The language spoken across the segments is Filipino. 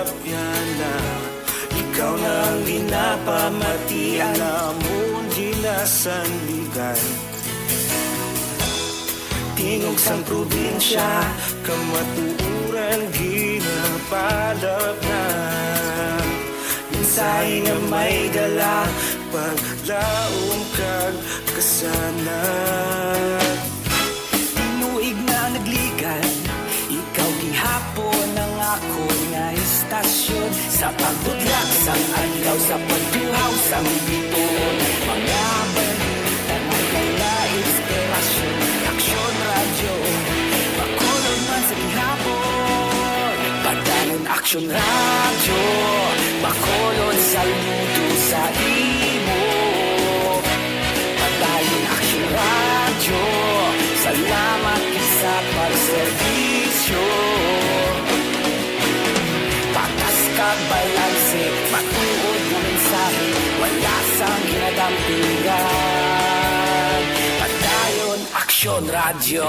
tilapia na. Ikaw nang ginapamatian, namon ginasandigan. Tingog sang probinsya, kamatuuran ginapalap na. Minsay nga may dala, paglaom kag kasanat. Tinuig na nagligan, ikaw gihapon ang ako nga istasyon. Sa pagdudlak sang adlaw, sa pagduhaw sang biton, mga balita nga kaya inspirasyon. Aksyon radyo, makulog man sa gihapon. Padayon aksyon radyo, makulog sa luto sa imo. Padayon aksyon radyo, salamat sa pagserbisyo. Patas kag balanse, matuod na mensahe, wala sang ginadampingan. Padayon aksyon radyo.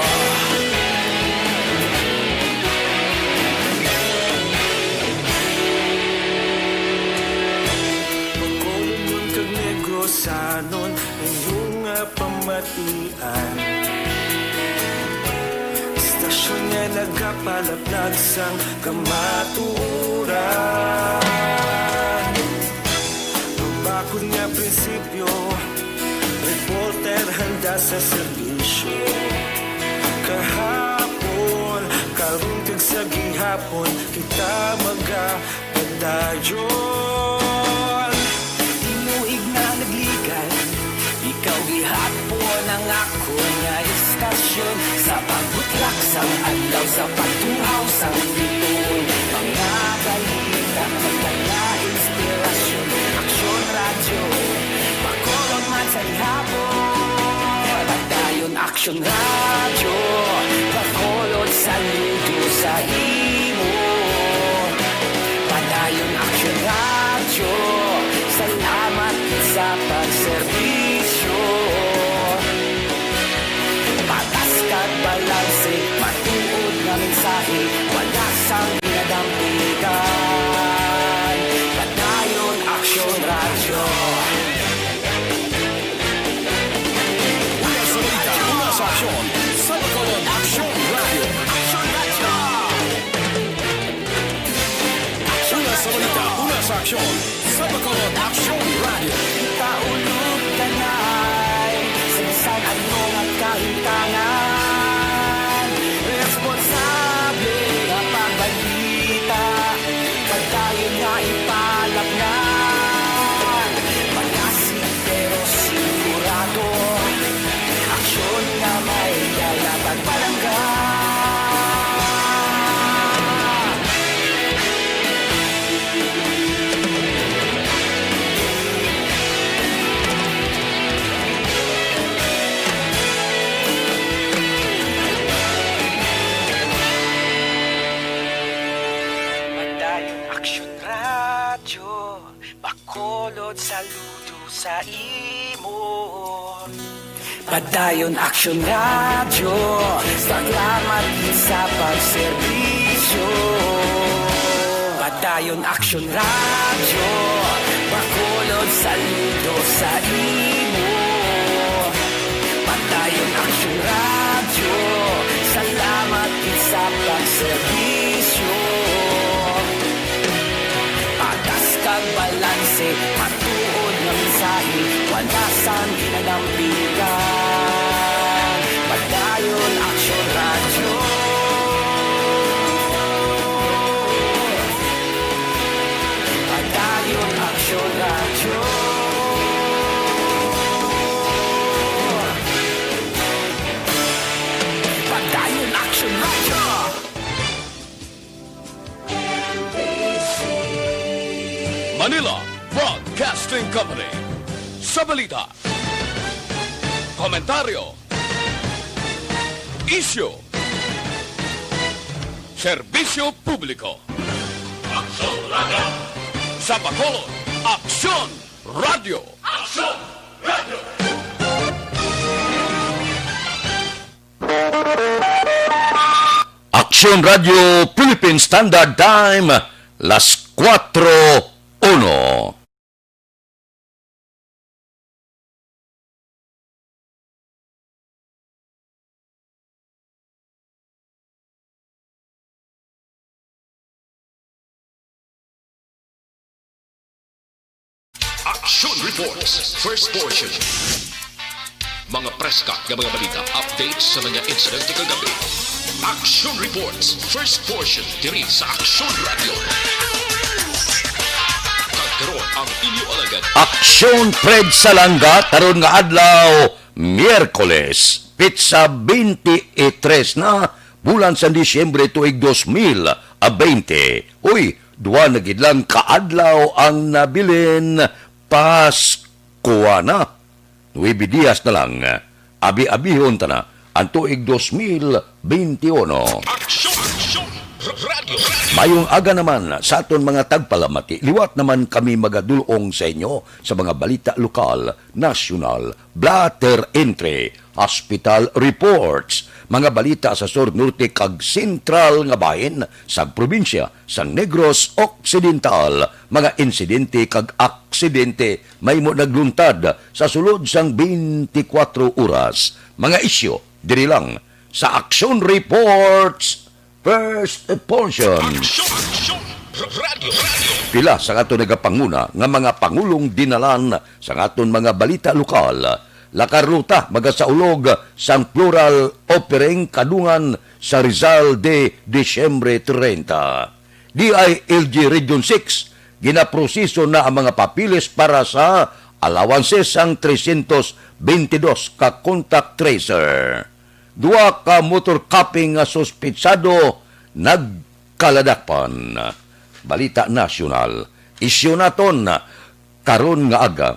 Pagkulong kag negosanon, inyong pamatian. Istasyon nga nagapalaplag sang kamaturan. Bakod nga prinsipyo, reporter handa sa serbisyo. Kahapon, karong kag sa gihapon, kita magapadayon. Tinuig na nagligan, ikaw gihapon ang ako nga istasyon. Sa pagbutlak sang adlaw, sa pagtuhaw sang biton, mga balita magdala inspirasyon. Aksyon radyo, makulog man sa ihapon. Padayon aksyon radyo, makulog sa luto sa imo. Padayon aksyon radyo, salamat sa pagserbisyo. Patas kag balanse, matuod na mensahe, wala sang ginadampingan. Padayon aksyon radyo. Una sa balita, una sa aksyon, sa Bacolod Aksyon Radio. Aksyon radyo! Una sa balita, una sa aksyon, sa Bacolod Aksyon Radio. Kaulog kanay, sa anong at kahintangan. Responsable ang pagbalita, pagkayon nga ipalapnan. Malasig pero sigurado, aksyon na may lalapag palanggan. Padayon aksyon radyo, bakolod saludo sa imo. Padayon aksyon radyo, salamat sa pagserbisyo. Padayon aksyon radyo, bakolod saludo sa imo. Padayon aksyon radyo, salamat sa pagserbisyo. Patas kag balanse, matuod ng mensahe, wala sang ginadampingan. Padayon aksyon radyo. Padayon aksyon radyo. Padayon aksyon radyo. Manila Broadcasting Company. Sa balita, komentaryo, isyu, serbisyo publiko. Aksyon Radio. Sa Bacolod, Aksyon Radio. Aksyon Radio. Aksyon Radio Philippine Standard Time, las 641. Action Reports, first portion. Mga preska ng mga balita, updates sa mga incident kagabi. Action Reports, first portion, diri sa Action Radio. Kagkaroon ang inyo alagad. Aksyon Fred Salanga taron nga adlaw Miyerkules pitsa 23 na bulan sa Disyembre tuig 2020. Uy, duwa na gid lang kaadlaw ang nabilin Pasko na. 9 días na lang. Abi-abihon ta na ang tuig 2021. Action Radio. Mayong aga naman sa aton mga tagpalamati, liwat naman kami magadulong sa inyo sa mga balita lokal, nasyonal, blatter entry, hospital reports, mga balita sa Sur Norte kag sentral nga bahin sa probinsya sa Negros Occidental, mga insidente kag aksidente may mo nagluntad sa sulod sang 24 oras, mga isyo diri lang sa Action Reports first portion. Action Radio. Pila sa aton nagapanguna nga mga pangulong dinalan sa aton mga balita lokal. Lakaruta magasaulog sang plural offering kadungan sa Rizal de Disyembre 30. DILG Region 6 ginaproseso na ang mga papilis para sa allowances sang 322 ka contact tracer. Dua ka motor cupping nga suspitsado nagkaladakpan. Balita nasyonal. Isyu naton karon nga aga.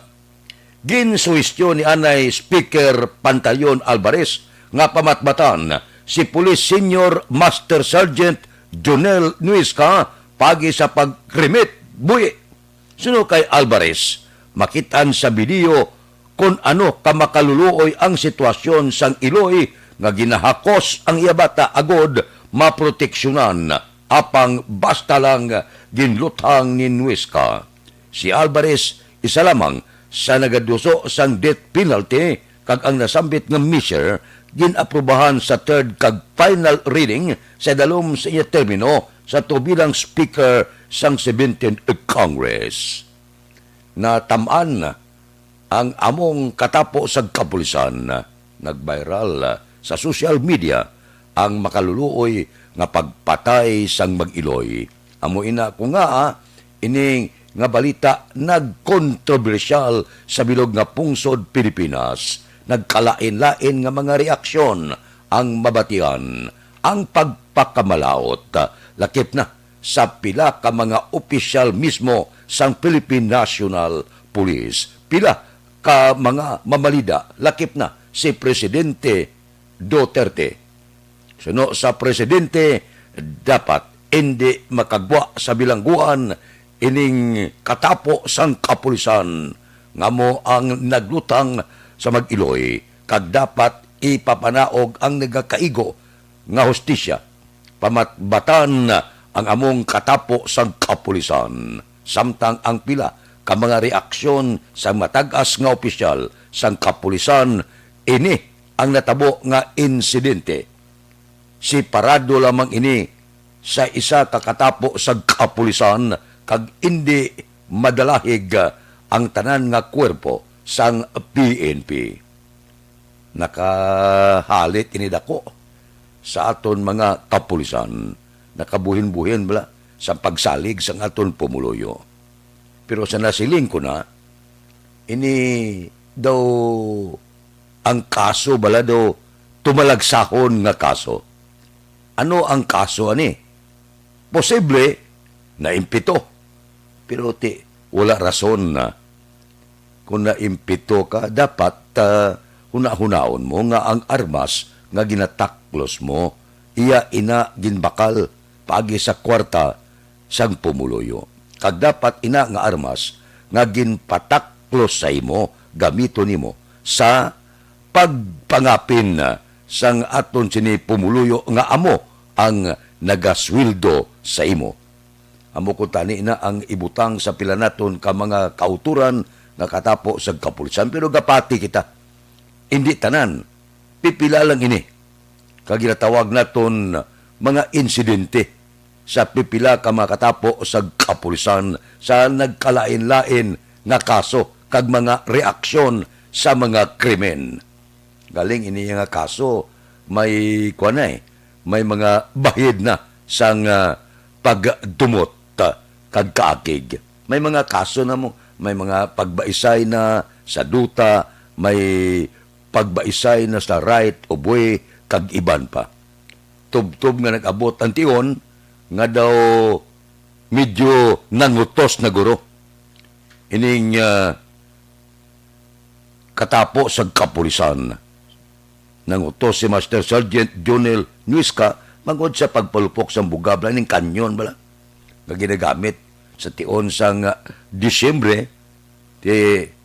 Ginsuwestyon ni anay Speaker Pantaleon Alvarez nga pamatbatan si Police Senior Master Sergeant Jonel Nuisca pagi sa pagkrimit buhi. Suno kay Alvarez, makitaan sa video kung ano kamakaluluoy ang sitwasyon sang Iloy nga ginahakos ang iyabata agod maproteksyonan apang basta lang ginluthang ni Nuesca. Si Alvarez isa lamang sa nagaduso sang death penalty kag ang nasambit nga measure ginaprubahan sa third kag final reading sa dalom sa iya termino sa tubilang speaker sang 17th Congress. Natamaan ang among katapo sa kapulisan, nag-viral sa social media ang makaluluoy nga pagpatay sang Mag-Iloy. Amo ina ko nga ining nga balita nagkontrobersyal sa bilog nga pungsod Pilipinas. Nagkalain-lain nga mga reaksyon ang mabatian. Ang pagpakamalaot lakip na sa pila ka mga opisyal mismo sang Philippine National Police. Pila ka mga mamalida lakip na si Presidente Duterte. Suno sa presidente, dapat hindi makagwa sa bilangguan ining katapo sang kapulisan nga mo ang naglutang sa Mag-Iloy kag dapat ipapanaog ang nagakaigo nga hustisya pamatbatan ang among katapo sang kapulisan. Samtang ang pila ka mga reaksyon sa matag-as nga opisyal sang kapulisan ini ang natabo nga insidente. Si parado lamang ini sa isa kakatapo sa kapulisan kag hindi madalahig ang tanan nga kwerpo sang PNP. Nakahalit ini dako sa aton mga kapulisan. Nakabuhin-buhin bala sa pagsalig sang aton pumuluyo. Pero sa nasiling ko na, ini daw ang kaso bala daw tumalagsahon nga kaso. Ano ang kaso ani? Posible na impito. Pero wala rason na kung naimpito ka, dapat huna-hunaon mo nga ang armas nga ginataklos mo, iya ina ginbakal pagi sa kwarta sang pumuluyo. Kag dapat ina nga armas nga ginpataklos sa imo, gamito nimo sa pagpangapin sang aton sini pumuluyo nga amo ang nagaswildo sa imo. Amo ko tani na ang ibutang sa pila naton ka mga kauturan nga katapo sa kapulisan. Pero gapati kita, hindi tanan, pipila lang ini. Kaginatawag naton mga insidente sa pipila ka mga katapo sa kapulisan sa nagkalain-lain nga kaso kag mga reaksyon sa mga krimen. Galing ini nga kaso may may mga bahid na sang pagdumot kag kaakig. May mga kaso na mo, may mga pagbaisay na sa duta, may pagbaisay na sa right o buwi kag iban pa. Tub-tub nga nag-abot ang tiyon nga daw medyo nangutos na guro. Ining katapo sa kapulisan. Nangutos si Master Sergeant Jonel Nuisca mangod sa pagpalupok sa bugabla ning kanyon bala nga ginagamit sa tion sang Disyembre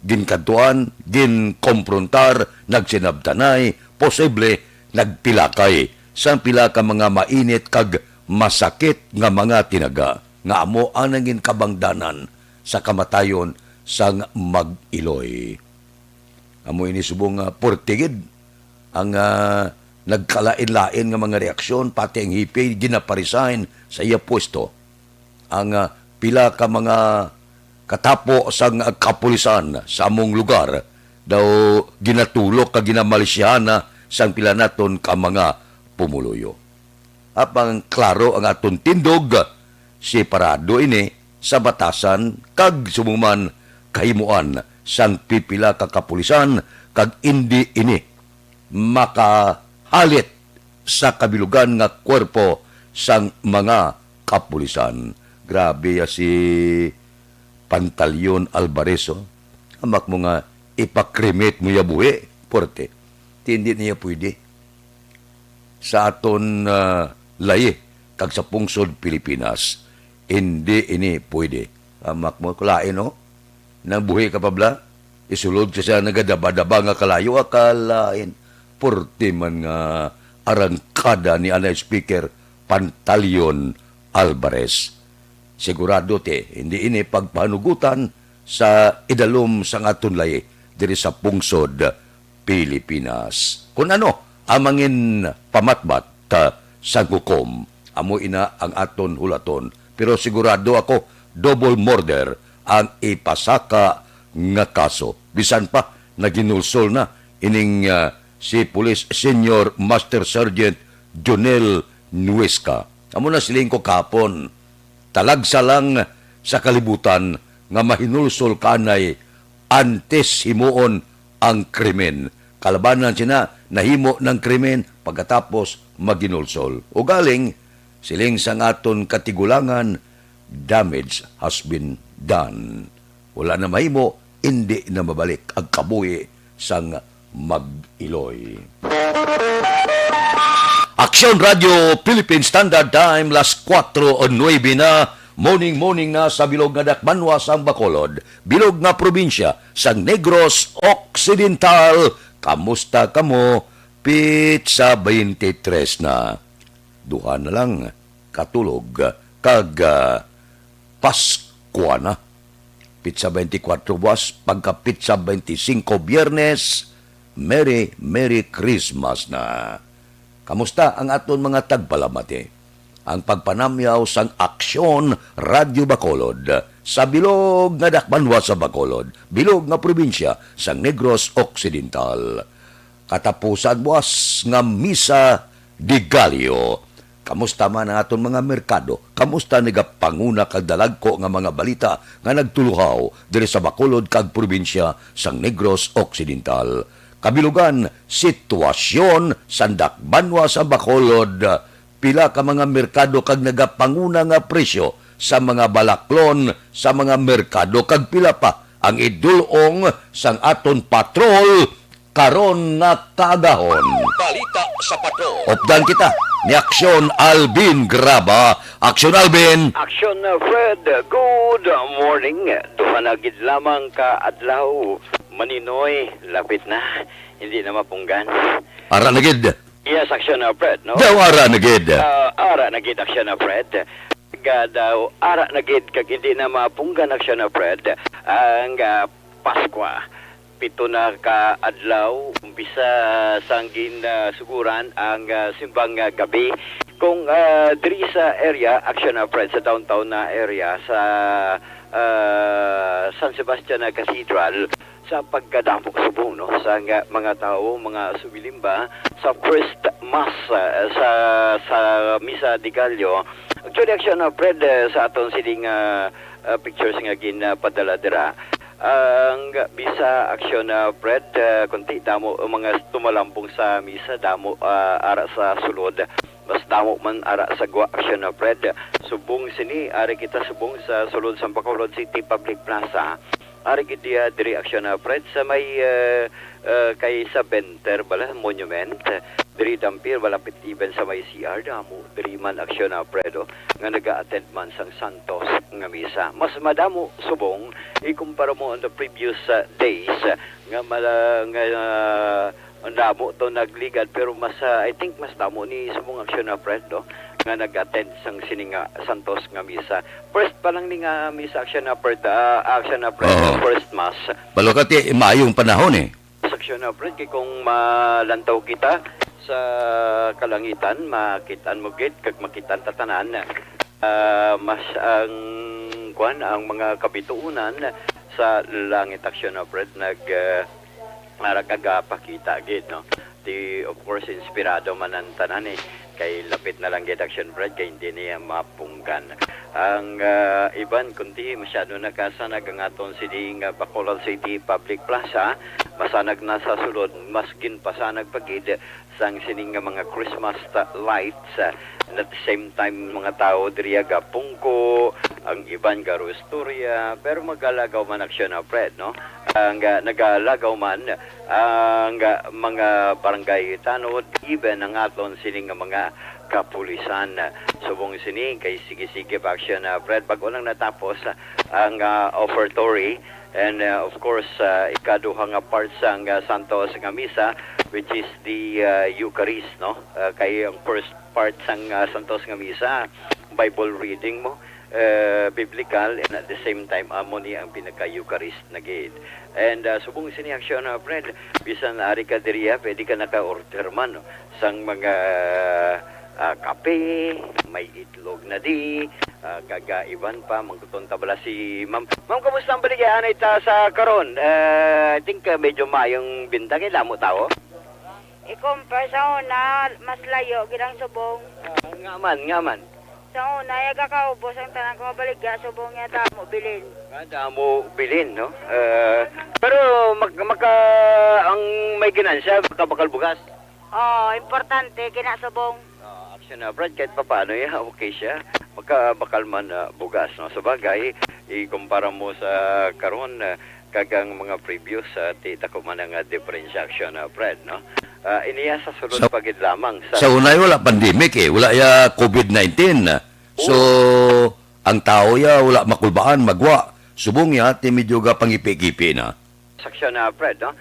ginkantuan, ginkomprontar, nagsinabtanay, posible nagpilakay sa pila ka mga mainit kag masakit nga mga tinaga nga amo ang nangin kabangdanan sa kamatayon sang Mag-Iloy. Amo ini subong portigid ang nagkalain-lain nga mga reaksyon, pati ang hipi ginaparisign sa iya pwesto. Ang pila ka mga katapo sa kapulisan sa among lugar daw ginatulok ka ginamalisyahan sang pila naton ka mga pumuluyo. Apang klaro ang aton tindog, si parado ini sa batasan kag sumuman kahimuan sang pipila ka kapulisan kag indi ini makahalit sa kabilugan nga kwerpo sang mga kapulisan. Grabe ya si Pantaleon Alvarez. Amak mo nga ipakrimit mo ya buhi. Porte. Hindi niya pwede. Sa aton layi kag sa pungsod Pilipinas, hindi ini pwede. Amak mo kulain nang buhi ka pabla, isulod siya nagadaba-daba nga kalayo akalain. Porte man nga arangkada ni anay Speaker Pantaleon Alvarez. Sigurado hindi ini pagpanugutan sa idalom sang aton layi diri sa pungsod Pilipinas. Kung ano, amangin pamatbat sa hukom, amo ina ang aton hulaton. Pero sigurado ako, double murder ang ipasaka nga kaso. Bisan pa, naginulsol na ining si Police Senior Master Sergeant Jonel Nuisca. Amo na siling ko kapon, talagsa lang sa kalibutan nga mahinulsol kanay antes himuon ang krimen. Kalabanan sina nahimo ng krimen pagkatapos maginulsol. O galing, siling sa aton katigulangan, damage has been done. Wala na mahimo, hindi na mabalik ang kabuhi sang Mag-Iloy. Aksyon Radio Philippine Standard Time, las 4:09 na, morning na sa bilog nga Dakbanwa sang Bacolod, bilog nga probinsya sang Negros Occidental. Kamusta kamo? Pizza 23 na. Duha na lang katulog kag Pasko na. Pizza 24 buwas, pagka Pizza 25 Biyernes, Merry Christmas na. Kamusta ang aton mga tagpalamati? Ang pagpanamyaw sang Aksyon Radio Bacolod sa bilog nga Dakbanwa sa Bacolod, bilog nga probinsya sa Negros Occidental. Katapusan buwas nga Misa de Gallo. Kamusta man ang aton mga merkado? Kamusta nagapanguna kag dalagko nga mga balita nga nagtuluhaw diri sa Bacolod kag probinsya sa Negros Occidental? Kabilugan, sitwasyon sa Dakbanwa sa Bacolod, pila ka mga merkado kag nagapanguna nga presyo sa mga balaklon sa mga merkado kag pila pa ang idulong sang aton patrol karon nga kagahon. Balita sa patrol. Opdan kita ni Aksyon Alvin Graba. Aksyon Alvin. Aksyon Fred, good morning. Duha na gid lamang ka adlaw. Maninoy, lapit na. Hindi na mapunggan. Ara na gid. Yes, Aksyon Fred, no? Daw ara na gid. Ara na gid, Aksyon Fred. daw ara na gid kag hindi na mapunggan aksyon na Fred ang Paskwa. Pito na ka adlaw umpisa sanggin suguran ang simbang gabi kung diri sa area action na Fred sa downtown na area sa San Sebastian Cathedral sa pagkadamo subong no sa mga tao mga sumilimba sa first mass sa Misa de Gallo. Actually action na Fred sa aton siling pictures nga padala dira ang bisa aksyon na Fred kunti damo mga tumalampong sa misa damo ara sa sulod mas damo man ara sa gwa aksyon na Fred subong sini ari kita subong sa sulod sa Bacolod City Public Plaza ari kita diri aksyon na Fred sa may kay sa Benter bala monument diri dampir malapit even sa may CR damo diri man aksyon na Fred nga naga-attend man sang Santos nga misa mas madamo subong ikumpara mo on the previous days nga damo to nagligad pero mas I think mas damo ni subong aksyon na Fred nga nag-attend sang sininga Santos nga misa first pa lang ni nga misa aksyon na Fred first mass Balokati maayong panahon eh. aksyon na Fred kay kung malantaw kita sa kalangitan makitaan mo gid kag makitaan tatanan mas ang ang mga kabituunan sa langit aksyon na Fred kagapakita gid no di of course inspirado man ang tanan kay lapit na lang gid action Fred kay hindi niya mapunggan ang iban kundi masyado nakasanag ang aton sining Bacolod City Public Plaza masanag na sa sulod maskin pasanag pagid sang sining mga Christmas lights and at the same time mga tao diri pungko ang iban Garustoria pero magalagaw man aksyon na Fred no ang nagalagaw man ang mga barangay tanod even ang aton sining mga kapulisan subong sini kay sige-sige aksyon na Fred bago lang natapos ang offertory and of course ikaduha nga part sang Santos nga misa which is the Eucharist no kay ang first part sang Santos nga misa Bible reading mo biblical and at the same time amoni ang pinaka-Eucharist na gid and subong sini aksyon na Fred bisan ari ka diriya pwede ka naka-order man no sang mga kape may itlog na di kagaiban pa magtuton tabala si Ma'am. Ma'am, kamusta ang baligyan ita sa karon? I think medyo mayong binta kay lamo tao. I-compare sa una, mas layo, girang subong. Ngaman. Sa una, yaga kaubos ang tanang ko mabaligya, subong niya damo bilin. Damo bilin, no? Pero ang may ginansya, bakal bugas. Oh, importante, kinasubong. Action na Brad, kahit pa paano okay siya. Bakal man bugas, no? Sa bagay, ikumpara mo sa karon kagang mga previous tita ko man ang differential action na Brad, no? Iniya sa sulod pagid lamang Sa unay wala pandemic eh. Wala ya COVID-19. So, ang tao ya wala makulbaan, magwa. Subong ya, medyo ga pangipi-kipi na. Saksyon na Fred, no?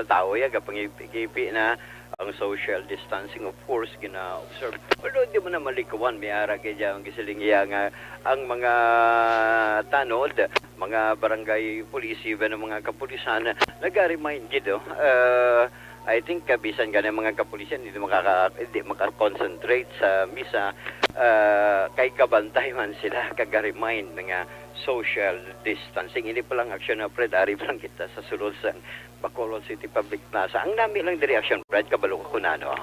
Tao ya ga pangipi-kipi na ang social distancing of course gina-observe. Pero di mo na malikawan, may ara kaya ang gisiling iya nga ang mga tanod, mga barangay police, even ang mga kapulisan, nag-remind gid, I think bisan ganang mga kapulisan hindi maka-concentrate sa misa kay kabantay man sila kag-remind nga social distancing. Hindi pa lang action na Fred, ari pa lang kita sa sulod sa Bacolod City Public Plaza. Ang dami lang diri action Fred, kabalo ko na no.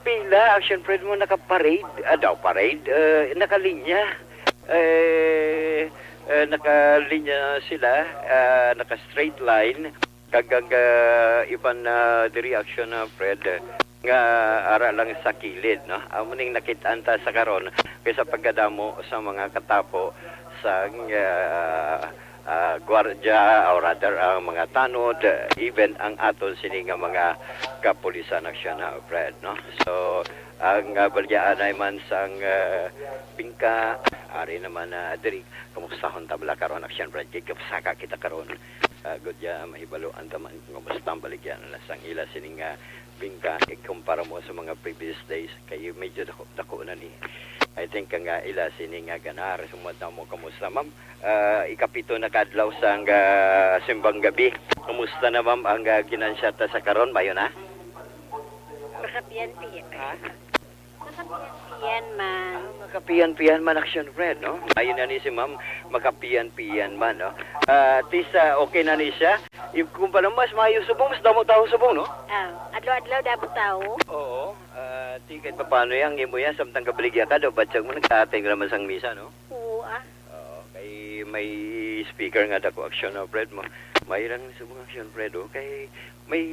Pila action Fred mo naka-parade, parade, nakalinya. Nakalinya sila, naka-straight line kagag iban diri action na Fred nga ara lang sa kilid no amuning nakitaan ta sa karon kaysa pagkadamo sa mga katapo sa gwardiya or rather ang mga tanod even ang aton sini nga mga kapulisan action na Fred no so ang balyaan ay man sang bingka ari naman diri kumustahon tabla karon action Fred kay kapsaka kita karon gudya mahibaluan taman kumusta ang baligyan na sang ila sining bingka ikumpara mo sa mga previous days kay medyo dako na ni I think nga ila sini nga ganar sumod na mo kamusta ma'am. Ikapito na kadlaw sa simbang gabi. Kamusta na ma'am ang ginansyata sa karon bayo na? Makapiyan-piyan. Ha? Makapiyan-piyan man. Makapiyan-piyan man action Fred, no? Ayun na ni si ma'am, makapiyan-piyan man, no? Tisa, okay na ni siya. Kung pa mas maayos subong, mas damo tao subong, no? Adlaw-adlaw dabo tao. Oo. Tingkat pa paano yan, imo yan, samtang kabaligya ka, daw batsag mo, nagkateng naman sang misa, no? Oo Oo, kay may speaker nga dako action na Fred mo. May lang subong action Fred, oh. Kay may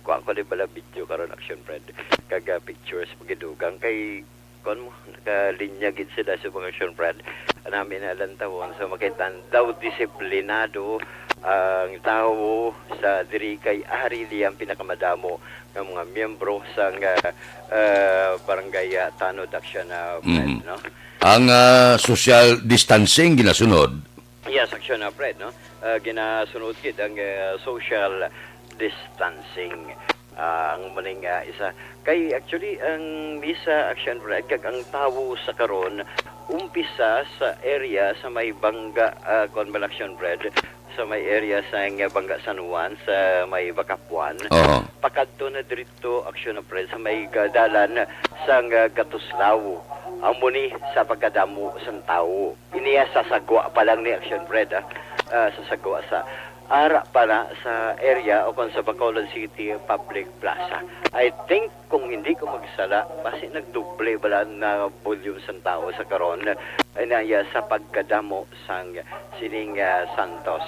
kuha ko din pala video karon action Fred. Kaga pictures pagidugang kay kon mo nakalinya gid sila sa mga action Fred. Namin alam tawon sa makitan daw disiplinado ang tao sa diri kay ari ang pinakamadamo ng mga miyembro sa barangay Tanod Action na Fred, no? Ang social distancing ginasunod. Yes, action na Fred, no? Ginasunod gid ang social distancing. Ang maning isa kay actually ang misa action Fred kag ang tawo sa karon umpisa sa area sa may Bangga Conval Action Fred sa may area sa Bangga San Juan sa may Bakapuan. Oo. Pakadto na dirito action Fred sa may dalan sa Gatuslaw. Ang muni sa pagkadamo sa tao. Iniya sasagwa pa lang ni action Fred sasagwa sa ara para sa area o kung sa Bacolod City Public Plaza. I think kung hindi ko magsala, basi nagduble bala na volume sa tao sa karon na sa pagkadamo sang sining Santos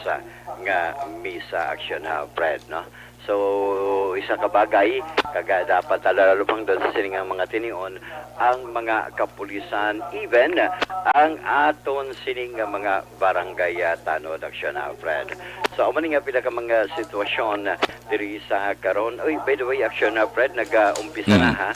nga misa action Fred, no? So, isa ka bagay, kaga dapat talalupang doon sa sining mga tinion, ang mga kapulisan, even ang aton sining mga barangay Tanod Action Fred. So, umani nga pila ka mga sitwasyon diri sa karon. Uy, by the way, Action Fred, nag-umpisa na ha,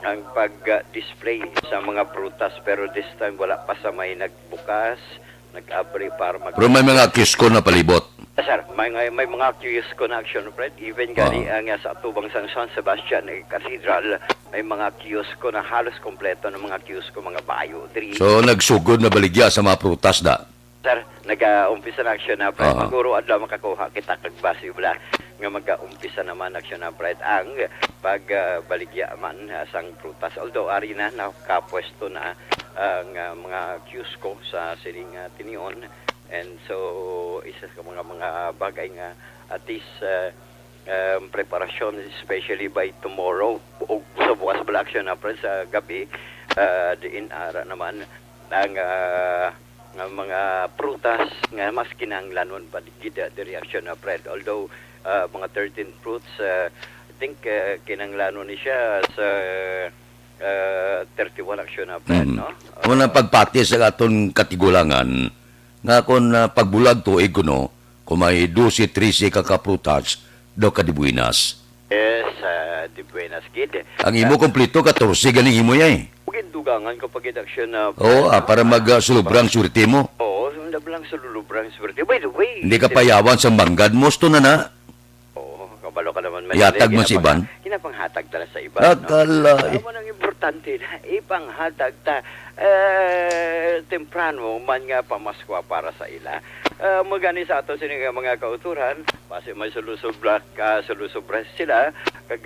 ang pag-display sa mga prutas, pero this time wala pa sa may nagbukas, nag-abri para Pero may mga kisko na palibot. Sir, may mga kiosk na action Fred, even gani ang sa tubang San Sebastian Cathedral, may mga kiosk na halos kompleto ng mga kiosk mga bayo diri. So nagsugod na baligya sa mga prutas da. Sir, nag-umpisa na action na Fred. Aha. Maguro adlaw makakuha kita kag basi wala nga mag-umpisa naman action na Fred ang pagbaligya man sang prutas. Although ari na nakapwesto na ang mga kiosko sa siling tinion. And so, isa sa mga bagay nga at least preparasyon, especially by tomorrow, o sa bukas pala action na sa gabi, diin ara naman ang mga prutas nga mas kinanglanon pa gida the reaction na Fred. Although, mga 13 fruits, I think kinanglanon ni siya sa 31 action na Fred, no? Muna pagpati sa aton katigulangan, nga kung pagbulag tuig kuno, kung may 12-13 kakaprutas, daw ka di buinas. Yes, di buenas kid. Ang imo kompleto, 14 galing imo yan Ugin dugangan kapag inaksyon na... Oo, para mag-sulubrang surti mo. Oo, sumindablang sa lulubrang swerte. By the way... Hindi ka payawan sa manggad mo, sto na na. Oo, kabalo ka naman. Ihatag mo si Iban? Kinapanghatag tala sa iban, Akala, no? Ano nang importante na ipanghatag ta temprano man nga pamaskwa para sa ila. Magani sa ato sining mga kauturan, base may sulusobra sila, kag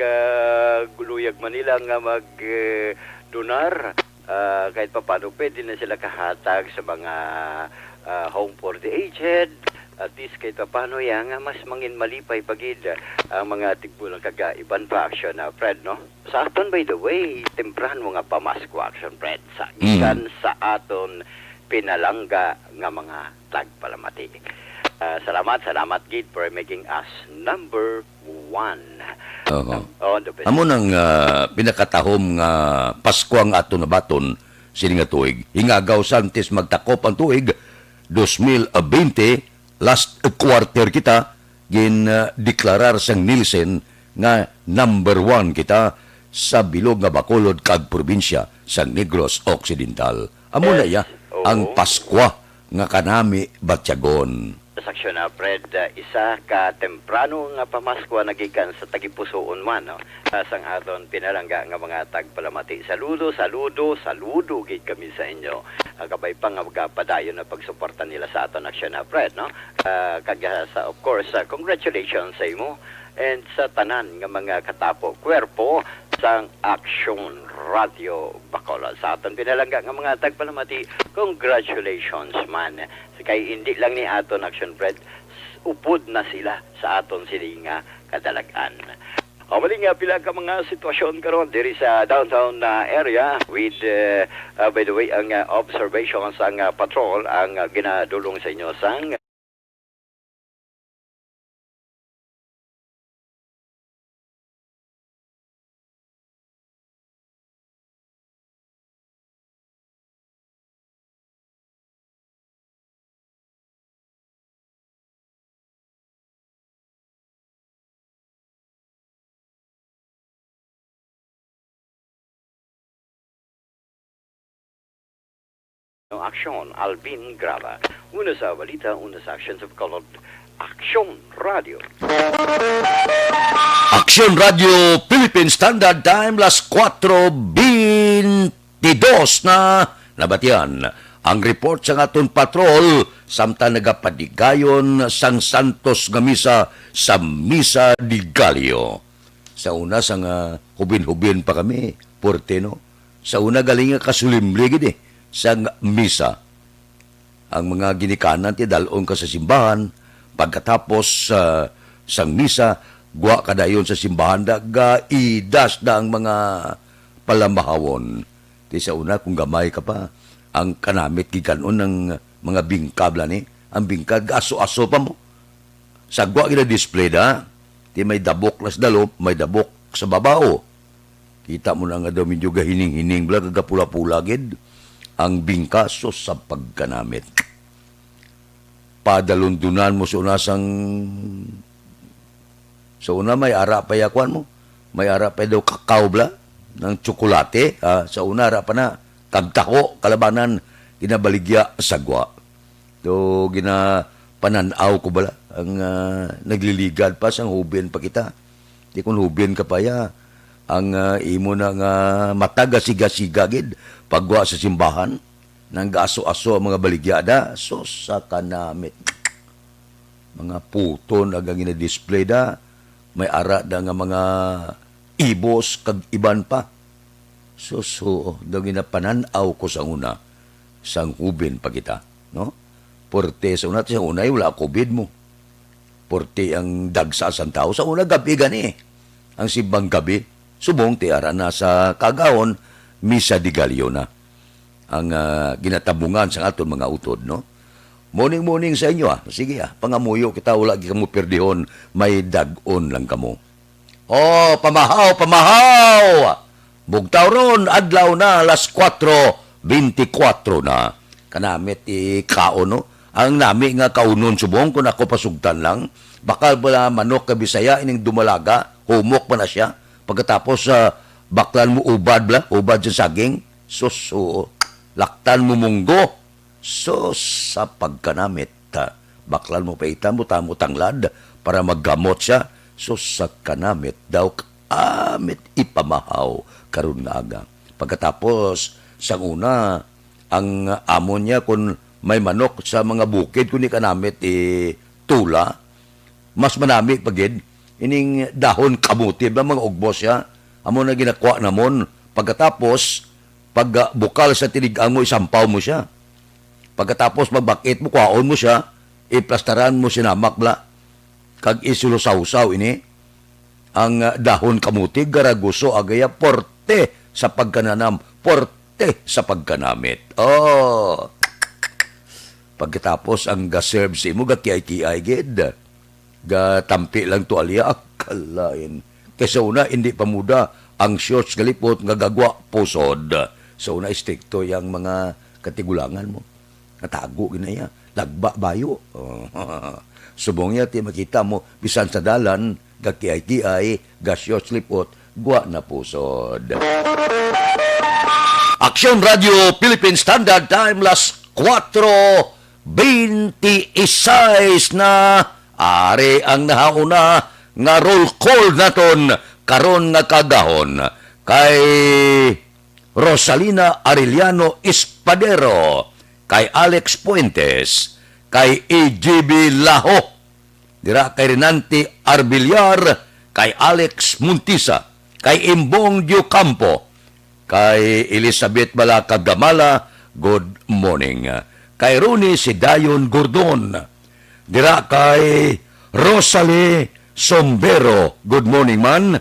guluyag Manila nga mag donar kahit papano pwede na sila kahatag sa mga home for the aged. At least kahit paano yan, mas mangin malipay pagid ang mga tigbulang kagaiban pa action na Fred, no? Sa aton, by the way, temprano nga pamasko action, Fred, sa ikan sa aton pinalangga nga mga tagpalamati. Salamat, Gid, for making us number 1. Oo. On the best. Amo nang pinakatahom nga Pasko ang ato na baton sini nga tuig. Hingagaw santis magtakop ang tuig 2020 last quarter kita gin deklarar sang Nielsen nga number 1 kita sa bilog nga Bacolod kag probinsya sa Negros Occidental. Amo na ya ang Paskwa nga kanami Batyagon. Sa aksyon na, Fred, isa ka temprano nga pamaskwa nagikan sa tagipusoon man, no? Sang aton pinarangga nga mga tagpalamati. Saludo, saludo, saludo gid kami sa inyo. Kabay pa nga magpadayon na pagsuporta nila sa aton aksyon na, Fred, no? Sa, of course, congratulations sa imo and sa tanan nga mga katapo, kwerpo sang Aksyon Radio Bacolod. Sa aton pinalangga nga mga tagpalamati, congratulations man. Kay hindi lang ni aton Action Fred, upod na sila sa aton silinga kadalagan. Mali nga pila ka mga sitwasyon karon diri sa downtown area with by the way ang observations ang patrol ang ginadulong sa inyo sang Aksyon Alvin Grava. Una sa balita, una sa Actions of Color, Aksyon Radio. Aksyon Radio Philippine Standard Time las 4:22 na nabatian. Ang report sa aton patrol samtang nagapadigayon sang Santos nga misa sa Misa di Gallo. Sa una sang hubin-hubin pa kami, Porteno. Sa una galing nga kasulimli gid sang misa. Ang mga ginikanan ti dalon ka sa simbahan, pagkatapos sang misa, guwa kadayon sa simbahan daga idas da ang mga palamahawon. Ti sa una kung gamay ka pa, ang kanamit gikanon ng mga bingkabla ni, ang bingkad aso-aso pa mo. Sa guwa gina display da, ti may dabok las dalop, may dabok sa babao. Kita mo na nga daw medyo gahining-hining bla, pula-pula gid ang bingkaso sa pagkanamit. Padalundunan mo sa una may ara pa yakwan mo. May ara pa daw kakao bla ng tsokolate. Sa una ara pa na tagtako kalabanan ginabaligya sagwa. Do ginapananaw ko bala ang nagliligad pa sang hubin pa kita. Di kun hubin ka pa ya ang imo na nga mataga siga-siga gid pagwa sa simbahan nang gaso-aso ang mga baligyada so sa kanamit mga puton agang ina-display da may ara da nga mga ibos kag iban pa so daw ginapananaw ko sa una sang hubin pa kita no porte sa una wala COVID mo porte ang dagsa sang tao sa una gabi gani ang simbang gabi subong ti ara na sa kagahon Misa di Gallo na ang ginatabungan sa aton mga utod, no? Morning sa inyo, Sige, pangamuyo kita, wala kamo perdihon, may dagon lang kamo. Oh, pamahaw! Bugtaw ron, adlaw na, alas 4:24 na. Kanamit kaon, no? Ang nami nga kaunon subong, kung ako pasugtan lang, bakal pala manok ka Bisaya, ining dumalaga, humok pa na siya. Pagkatapos baklan mo ubad sa saging, laktan mo munggo, sa pagkanamit, baklan mo paitan mo, tamo tanglad, para maggamot siya, sa kanamit daw, amit ipamahaw, karon nga aga. Pagkatapos, sang una, ang amon niya, kung may manok sa mga bukid, kung di kanamit, tula, mas manami pagid, ining dahon kamuti, ba mga ugbos siya, amo na ginakuha namon. Pagkatapos, pag bukal sa tinigang mo, isampaw mo siya. Pagkatapos, magbakit mo, kuhaon mo siya, iplastaran mo sinamak bla. Kag isulusaw-saw ini, ang dahon kamuti, garaguso, agaya, porte sa pagkananam, porte sa pagkanamit. Oh! Pagkatapos, ang gaserve si mo, gakiay-kiay, gid. Gatampi lang to aliya, akalain. Kaysa una, hindi pa muda ang shorts galipot nga gagwa pusod. So una, istikto yung mga katigulangan mo. Natago ginaya. Lagba bayo. Subong niya, ti makita mo, bisan sa dalan, gakiay-kiay, ga-shorts lipot, gwa na pusod. Aksyon Radio Philippine Standard Time, las 4:25 26 na ari ang nahauna nga roll call naton karon nga kagahon kay Rosalina Arellano Espadero, kay Alex Puentes, kay EGB Laho, dira kay Renante Arbillar, kay Alex Muntisa, kay Imbong Diocampo, kay Elizabeth Balacag Gamala, good morning. Kay Rooney Sidayon Gordon, dira kay Rosalie Sombero, good morning man.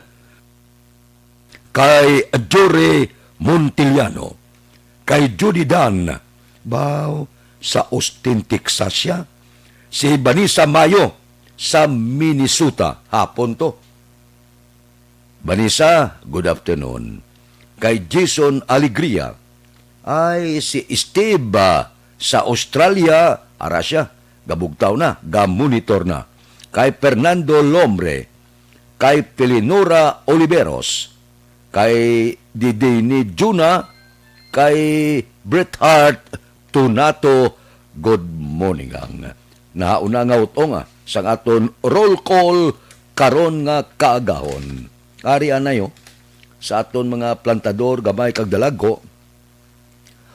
Kay Jory Montiliano, kay Judy Dan, baw sa Austin, Texas siya. Si Vanessa Mayo sa Minnesota, hapon to. Vanessa, good afternoon. Kay Jason Alegria, ay si Steve sa Australia, ara siya, gabugtaw na, gamonitor na. Kay Fernando Lombre, kay Pelinora Oliveros, kay Didini Juna, kay Bret Hart Tunato, good morning ang nauna nga utong sang aton roll call karon nga kaagahon. Ari anayo sa aton mga plantador gamay kag dalago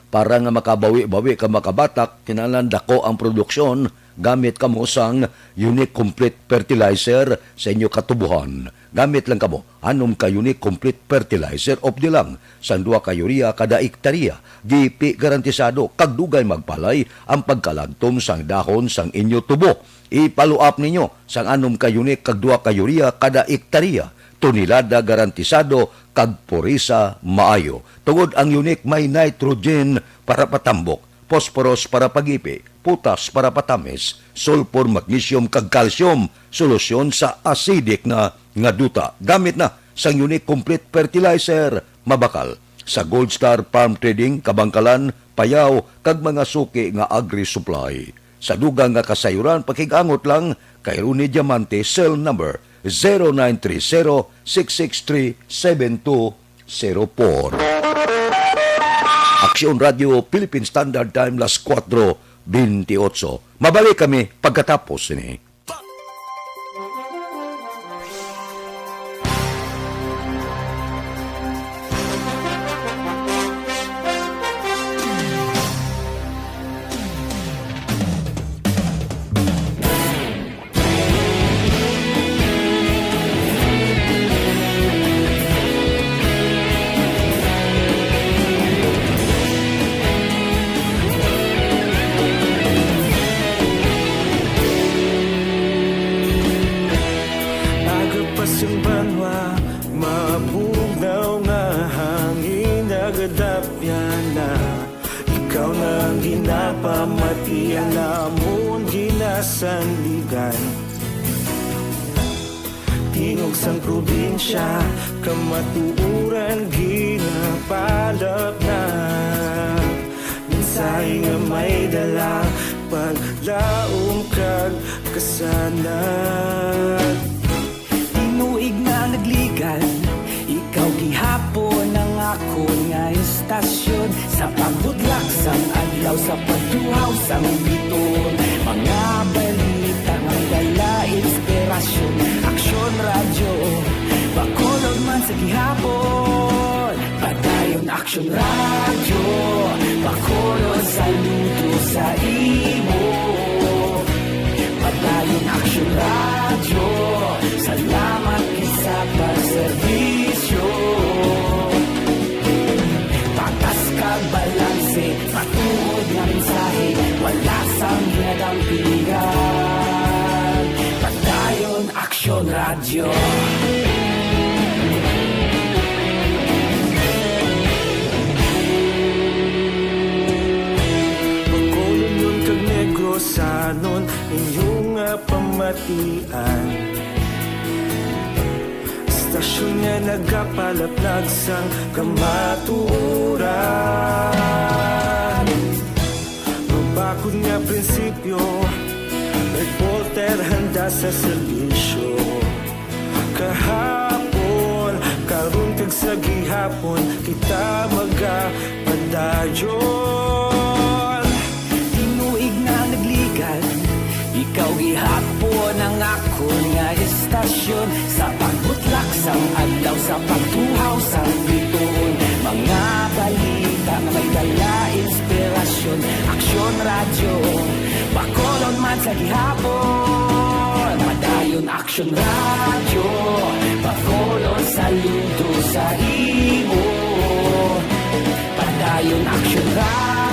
para nga makabawi-bawi ka makabatak kinahanglan dako ang produksyon gamit kamo sang unique complete fertilizer sa inyo katubuhan. Gamit lang kamo anom ka unique complete fertilizer of the lang sa 2 ka urea kada hektarya. GP garantisado kag dugay magpalay ang pagkalagtom sang dahon sang inyo tubo. Ipaluap ninyo sang anom ka unique kag 2 ka urea kada hektarya. Tonelada garantisado kag porisa maayo. Tungod ang unique may nitrogen para patambok, phosphorus para pagipi, putas para patamis, sulfur, magnesium kag calcium, solusyon sa acidic na nga duta. Gamit na sang unique complete fertilizer, mabakal sa Gold Star Farm Trading, Kabangkalan, Payaw kag mga suki nga agri-supply. Sa dugang nga kasayuran, pakigangot lang kay Rooney Diamante, cell number 0930-663-7204. Aksyon Radio Philippine Standard Time, las 4:28. Mabalik kami pagkatapos ini. Agapasang banwa, mabugaw nga hangin agadapyan na. Ikaw nang ginapamatian namon ginasanligan. Tingog sang probinsya, kamatuuran ginapalap na. Minsay nga may dala, paglaom kag kasanat. Tinuig na nagligan, ikaw gihapon ang ako nga istasyon. Sa pagbudlak sang adlaw, sa pagduhaw sang biton. Mga balita ang dala inspirasyon. Aksyon radyo, bakolog man sa gihapon. Padayon aksyon radyo, bakolog saludo sa imo. Padayon aksyon radyo, salamat sa pagserbisyo. Patas kag balanse, patuod nga mensahe, wala sang hinadampingan. Padayon aksyon radyo. Pagkulong yun kag negrosanon, inyong pamatian. Stasyon nga nagapalaplag sang kamaturan. Mabakod nga prinsipyo, reporter handa sa serbisyo. Kahapon, karon kag sa gihapon, kita magapadayon. Tinuig na Ikaw gihapon ang ako nga istasyon sa pagbutlak sang adlaw sa pagtuhaw sang bituon. Mga balita nga may dala inspirasyon, aksyon radyo, bakolon man sa gihapon. Madayon aksyon radyo, bakolon saludo sa imo. Padayon aksyon radyo.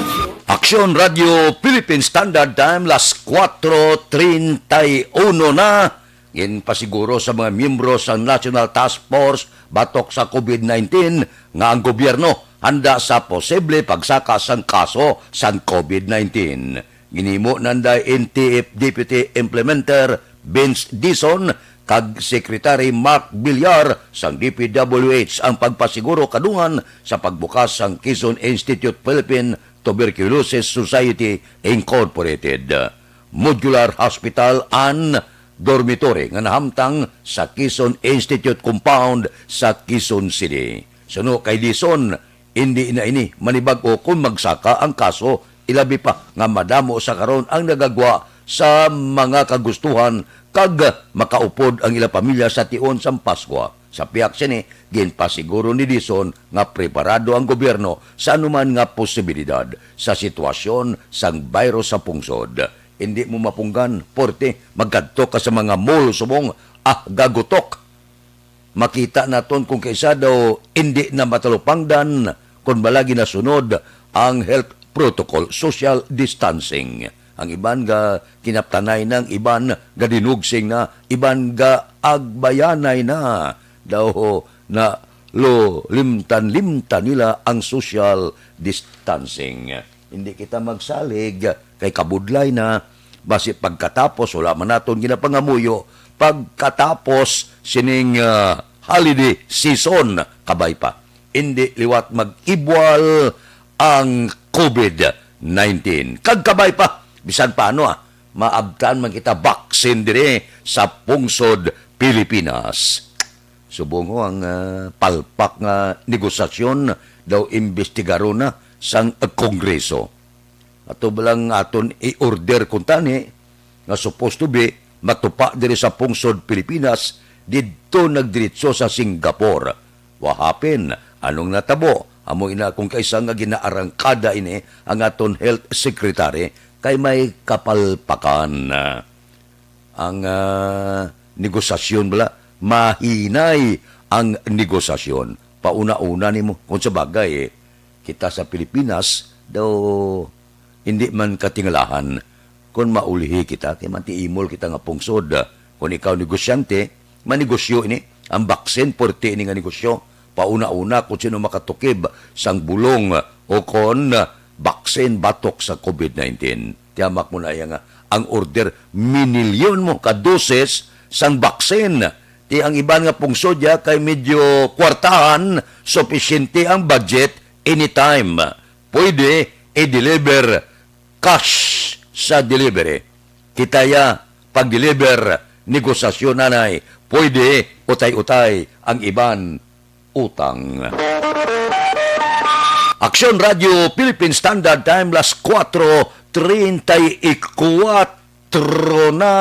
Aksyon Radio Philippine Standard Time, las 4:31 na. Yan pa siguro sa mga miyembro sa National Task Force batok sa COVID-19 nga ang gobyerno handa sa posible pagsaka sang kaso sa COVID-19. Ginimo nanday NTF Deputy Implementer Vince Dison kag Secretary Mark Villar sang DPWH ang pagpasiguro kadungan sa pagbukas sang Quezon Institute Philippine Tuberculosis Society Incorporated, Modular Hospital and Dormitory nga nahamtang sa Quezon Institute Compound sa Quezon City. Suno kay Dison, hindi na ini manibag-o kung magsaka ang kaso, ilabi pa nga madamo sa karon ang nagagwa sa mga kagustuhan kag makaupod ang ila pamilya sa tion sang Pasko. Sa piyak sini, ginpasiguro ni Dison nga preparado ang gobyerno sa anuman nga posibilidad sa sitwasyon sang virus sa pungsod. Hindi mo mapunggan, porte, magkadto ka sa mga mall subong, gagutok. Makita naton kung kaisa daw hindi na matalupangdan kung malagi na sunod ang health protocol, social distancing. Ang iban ga kinaptanay ng iban ga dinugsing na, iban ga agbayanay na daw na limtan nila ang social distancing. Hindi kita magsalig kay kabudlay na basi pagkatapos wala man naton ginapangamuyo pagkatapos sining holiday season kabay pa. Hindi liwat mag-ibwal ang COVID-19. Kagkabay pa bisan paano maabtan man kita baksin dire sa pungsod Pilipinas. Subong ho ang palpak nga negosasyon daw imbestigaro na sang Kongreso. Ato balang aton i-order kung tani nga supposed to be matupa diri sa pungsod Pilipinas didto nagdiretso sa Singapore. Wahapin, anong natabo? Amo ina kung kaisa nga ginaarangkada ini ang aton health secretary kay may kapalpakan. Ang negosasyon bala mahinay ang negosasyon. Pauna-una nimo kung sa bagay kita sa Pilipinas daw hindi man katingalahan kung maulihi kita kay mantiimol kita nga pungsod. Kung ikaw negosyante, manegosyo ini ang baksin porte ini nga negosyo. Pauna-una kung sino makatukib sang bulong o kon baksin batok sa COVID-19. Tiyamak mo na yang ang order minilyon mo ka doses sang baksin. Ti ang iban nga pungsod ya kay medyo kwartahan, sufficiente ang budget anytime. Pwede i-deliver cash sa delivery. Kitaya pag-deliver negosasyon nanay, pwede utay-utay ang iban utang. Aksyon Radio Philippine Standard Time, las 4:34 na.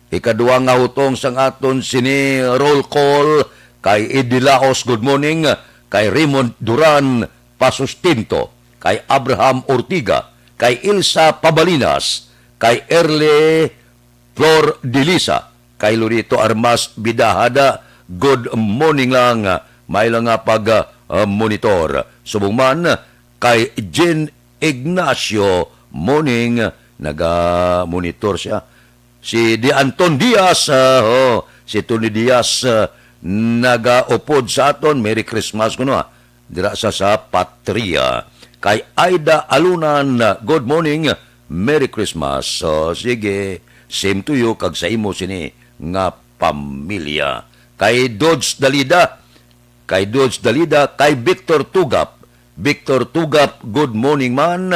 Ikaduha nga hutong sang aton sini roll call kay Eddie Laos, good morning, kay Raymond Duran Pasustinto, kay Abraham Ortiga, kay Ilsa Pabalinas, kay Erle Flor Delisa, kay Lorito Armas Bidahada, good morning lang, may lang nga pag-monitor. Subong man, kay Jen Ignacio, morning, naga-monitor siya. Si Di Anton Diaz, si Tony Diaz, nagaupod sa aton. Merry Christmas kuno dira sa Patria. Kay Aida Alunan, good morning, Merry Christmas. So, sige, same to you, kag sa imo sini nga pamilya. Kay Dodge Dalida, kay Victor Tugap, good morning man.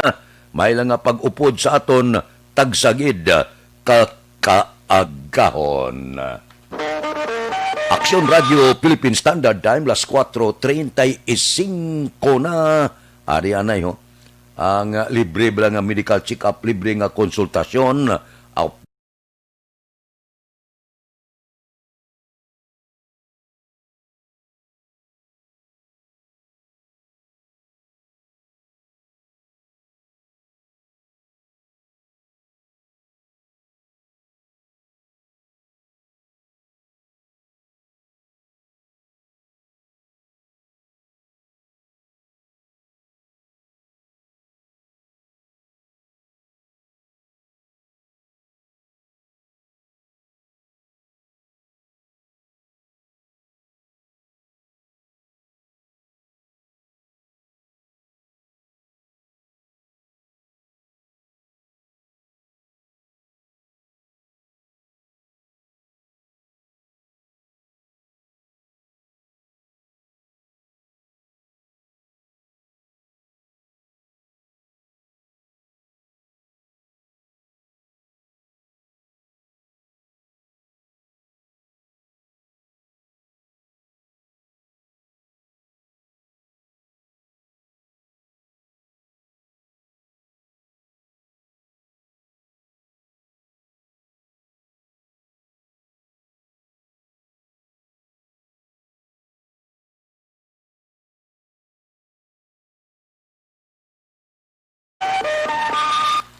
May lang nga pag-upod sa aton, tagsagid, kaagahon. Aksyon Radio Philippine Standard Time, las 4:35 na. Ari anay ho. Ang libre lang nga medical check-up, libre nga konsultasyon,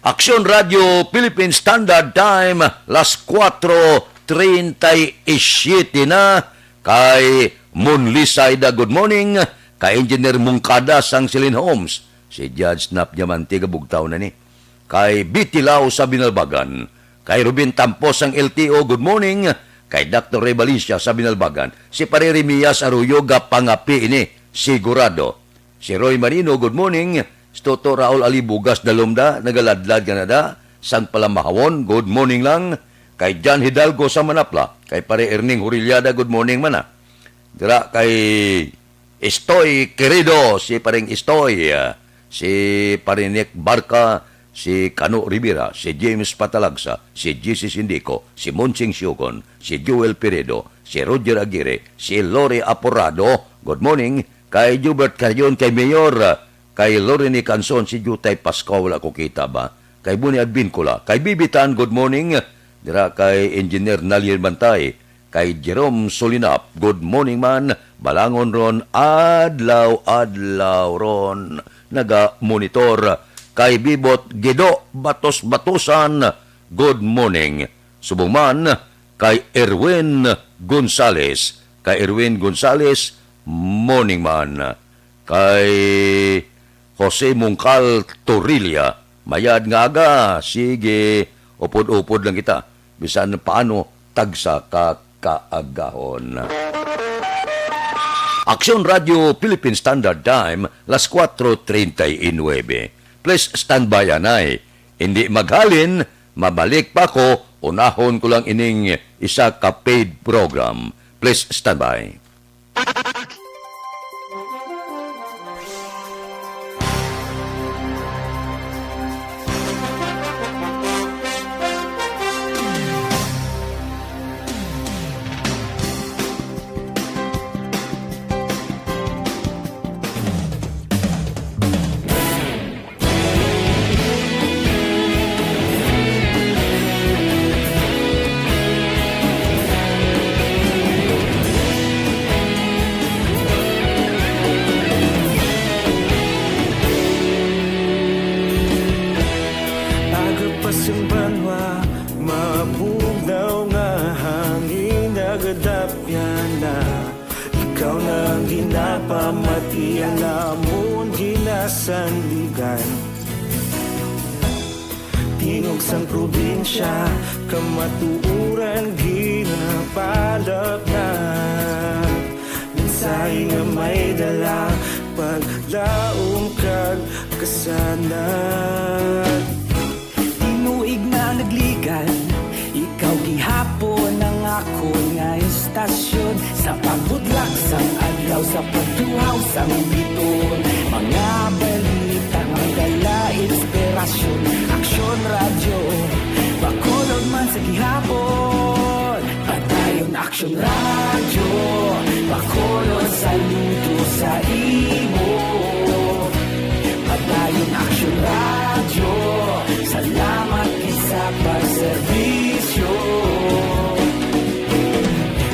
Aksyon Radio Philippine Standard Time, las 4:37 na, kay Monlisayda, good morning, kay Engineer Mungkada sang Silin Homes, si Judge Snap Diamante, kabugtaw na ni, kay Bitilaw sa Binalbagan, kay Ruben Tampos ang LTO, good morning, kay Dr. Ray Valencia sa Binalbagan, si Pare Remias Arroyo, Pangapi ini, sigurado, si Roy Marino, good morning, si Toto Raul Alibugas Dalumda, nagaladlad Canada, sang Palamahawon, good morning lang, kay John Hidalgo sa Manapla, kay Pare Erning Hurilyada, good morning mana, dira kay Estoy Querido, si Paring Estoy, si Parinek Barca, si Cano Rivera, si James Patalagsa, si GC Sindico, si Monsing Siokon, si Joel Peredo, si Roger Aguirre, si Lore Aporado, good morning, kay Jubert Carrion, kay Mayor, kay Lorene Canson, si Jutay Pasco, wala ko kita ba, kay Buni Advincula, kay Bibitan, good morning, dira kay Engineer Nalier Bantay, kay Jerome Solinap, good morning man, balangon ron, adlaw ron, naga-monitor, kay Bibot Gedo Batos-Batusan, good morning, subong man, kay Erwin Gonzales, morning man, kay Jose Mungkal Torilla, mayad nga aga, sige, upod-upod lang kita, bisan paano tagsa kaagahon. Aksyon Radio Philippine Standard Time, las 4:39. Please stand by anay. Hindi maghalin, mabalik pa ko, unahon ko lang ining isa ka paid program. Please stand by. Agapasang banwa, mabugnaw nga hangin nagadapyan na. Ikaw na ang ginapamatian namon ginasandigan. Tingog sang probinsya, kamatuuran ginapalap na. Minsay nga may dala, paglaom kag kasanan. Tinuig na nagligan, ikaw gihapon ang ako nga istasyon. Sa pagbudlak sang adlaw, sa pagtuhaw sang biton, mga balita nga dala inspirasyon. Aksyon radyo, bakolod man sa gihapon. Padayon aksyon radyo, bakolod saludo sa imo. Padayon aksyon radyo, salamat sa pagserbisyo.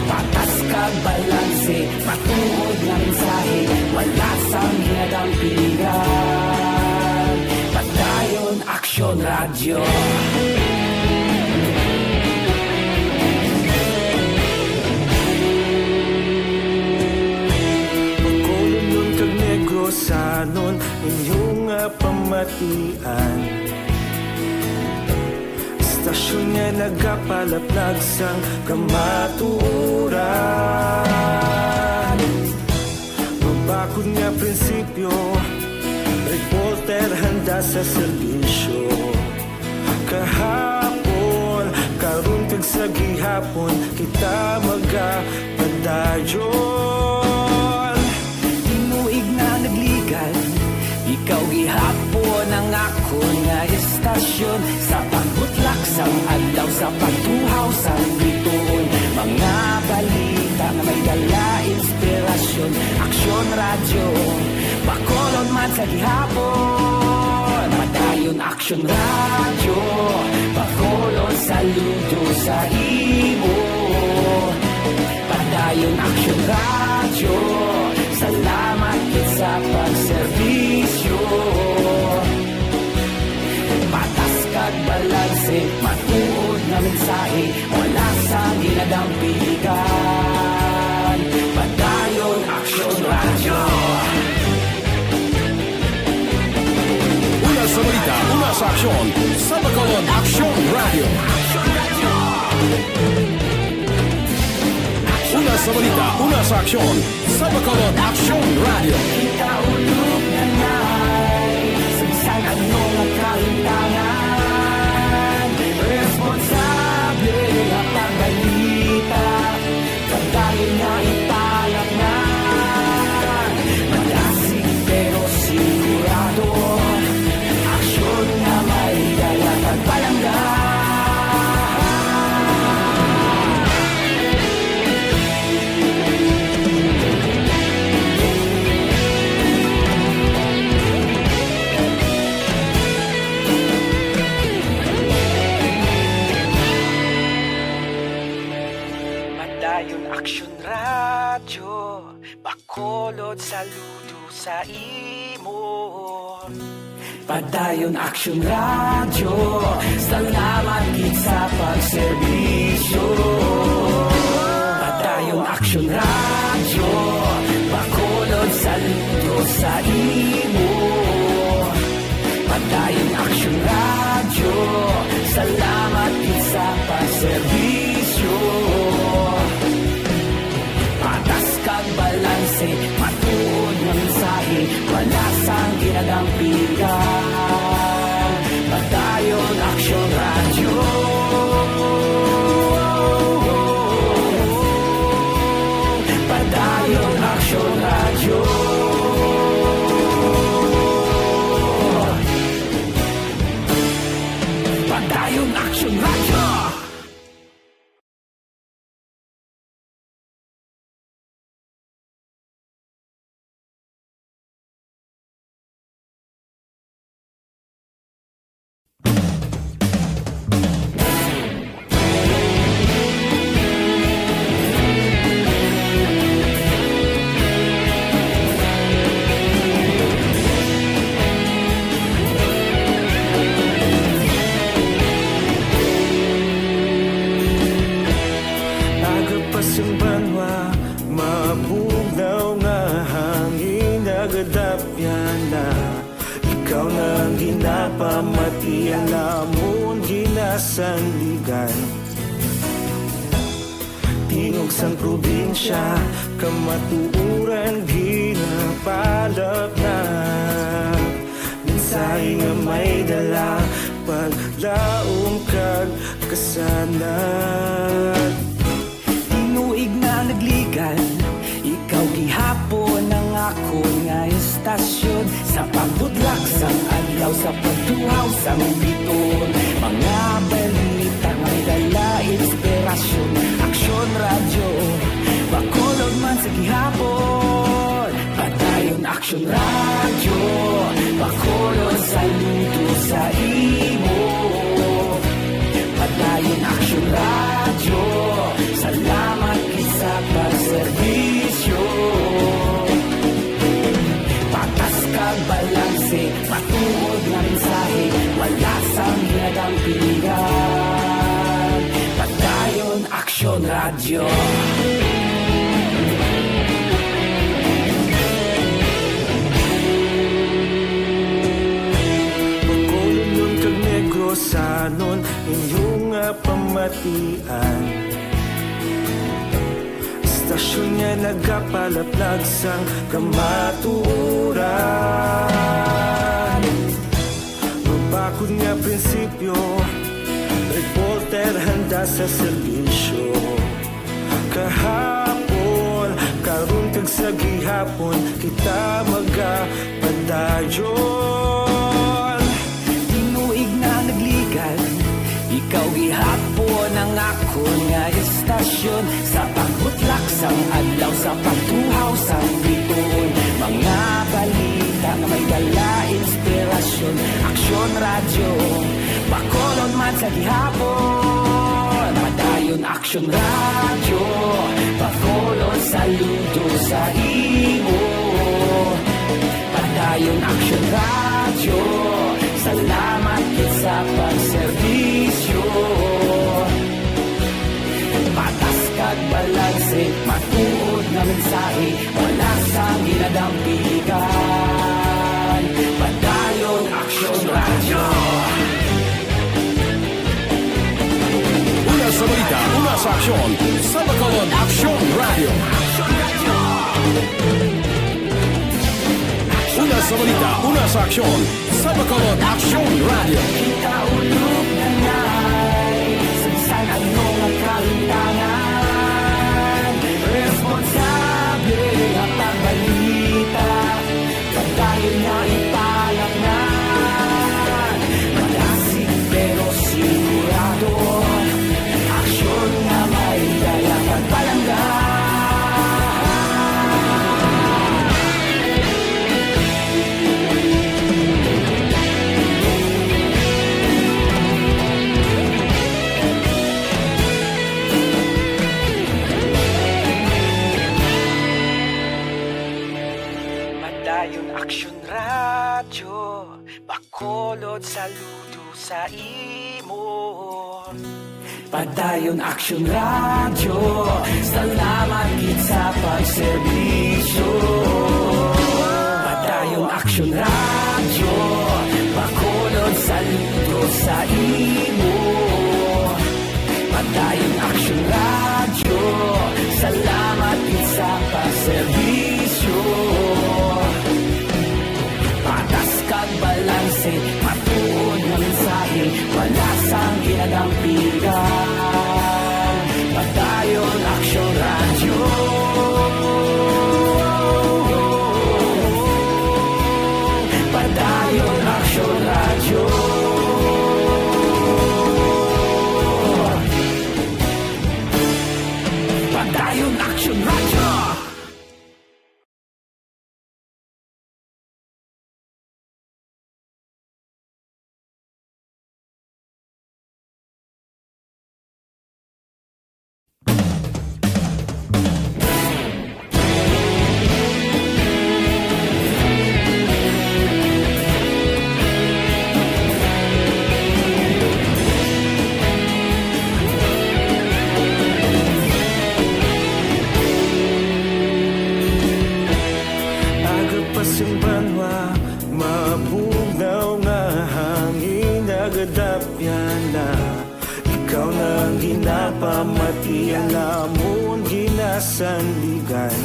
Patas kag balanse, matuod ng mensahe, wala sang hinadang pilihan. Padayon aksyon radyo. Pagkulong nun kag negro sanon, inyong pamatian. Stasyon nga nagapalaplag sang kamatuuran. Mabakod nga prinsipyo, reporter handa sa serbisyo. Kahapon, karun kag sa gihapon, kita magapadayon. Tinuig na nagligan, ikaw gihapon ang ako nga istasyon. Sa pagbutlak sang adlaw, sa pagtuhaw sang biton, mga balita na may dala inspirasyon. Aksyon radyo, bakolod man sa gihapon. Padayon aksyon radyo, bakolod saludo sa imo. Padayon aksyon radyo, salamat sa pagserbisyo. Patas balanse, matuod na mensahe, wala sa ginadampigan. Padayon Aksyon Radyo. Una sa balita, una sa aksyon, sa Bacolod Aksyon Radio. Una sa balita, una sa aksyon, sa Bacolod Aksyon Radio. Ikaulog na na'y sagsang anong nakalintangan. Responsable ang pagbalita, pagdahil na ipalat na. Malasig pero sigurado, aksyon na may dalat at palangga. Padayon Aksyon Radyo, Bacolod saludo sa imo. Padayon Aksyon Radyo, salamat gid sa pagserbisyo. Padayon Aksyon Radyo, Bacolod saludo sa imo. Padayon Aksyon Radyo, salamat gid sa pagserbisyo. Patas kag balanse, matuod ng mensahe, wala sang ginadampigan. Padayon Aksyon Radyo. Padayon Aksyon Radyo. Padayon Aksyon Radyo. Agapasumbanwa, mabugnaw nga hangin nagadapyan na. Ikaw na ang ginapamatian namon ginasandigan. Tingog sang probinsya, kamatuuran ginapalap na. Mensahe nga may dala, paglaong kag kasanat. Tinuig na nagligan, ikaw gihapon ang ako nga estasyon. Sa pagbudlak sang adlaw, sa pagtuhaw sang biton. Mga balita may dala inspirasyon. Aksyon Radyo, Bacolod man sa gihapon. Padayon Aksyon Radyo, Bacolod saludo sa imo. Padayon Aksyon Radyo, salamat gid sa pagserbisyo. Patas kag balanse, matuod nga mensahe, wala sang ginadampigan. Padayon Aksyon Radyo. Bacolod nun kag Negros sanon inyong nga pamatian. Istasyon nga nagapalaplag sang kamatuuran. Mabakod nga prinsipyo, reporter handa sa serbisyo. Kahapon, karon kag sa gihapon, kita magapadayon. Tinuig na nagligan, ikaw gihapon ang ako nga estasyon. Sa pagbutlak sang adlaw, sa pagtuhaw sang biton. Mga balita nga may dala inspirasyon. Aksyon Radyo, Bacolod man sa gihapon. Padayon Aksyon Radyo, Bacolod saludo sa imo. Padayon Aksyon Radyo, salamat gid sa sa pagserbisyo. Patas kag balanse, matuod nga mensahe, wala sang ginadampigan. Padayon Aksyon Radyo. Una sa balita, una sa aksyon. Sa Bacolod Action Radio. Una sa balita, una sa aksyon. Sa Bacolod Action Radio. Kaulog na na'y Sinsan ang mga kalintangan. Responsable ang pagbalita, pagdayon na ipalaknan. Malasig pero sigurado, aksyon na may dala pagpalanggan. Padayon Aksyon Radyo, Bacolod saludo sa imo. Padayon Aksyon Radyo, salamat gid sa pagserbisyo. Padayon Aksyon Radyo, Bacolod saludo sa imo. Padayon Aksyon Radyo, salamat gid sa pagserbisyo. Patas kag balanse, matuod nga mensahe, wala sang ginadampigan. Padayon Aksyon Radyo. Padayon Aksyon Radyo. Padayon Aksyon Radyo. Agapasumbanwa, mabugaw nga hangin nagadapyan na. Ikaw na ang ginapamatian namon ginasandigan.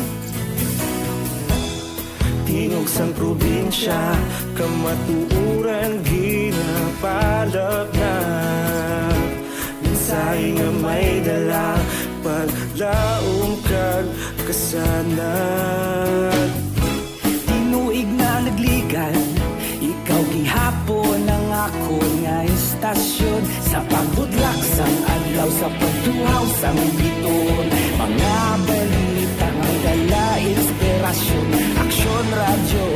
Tingog sang probinsya, kamatuuran ginapalap na. Mensahe nga may dala, paglaom kag kasanag. Tinuig na nagligan, ikaw gihapon ang ako nga istasyon. Sa pagbudlak sang adlaw, sa pagtuhaw sang biton, mga balita nga dala inspirasyon. Aksyon Radyo,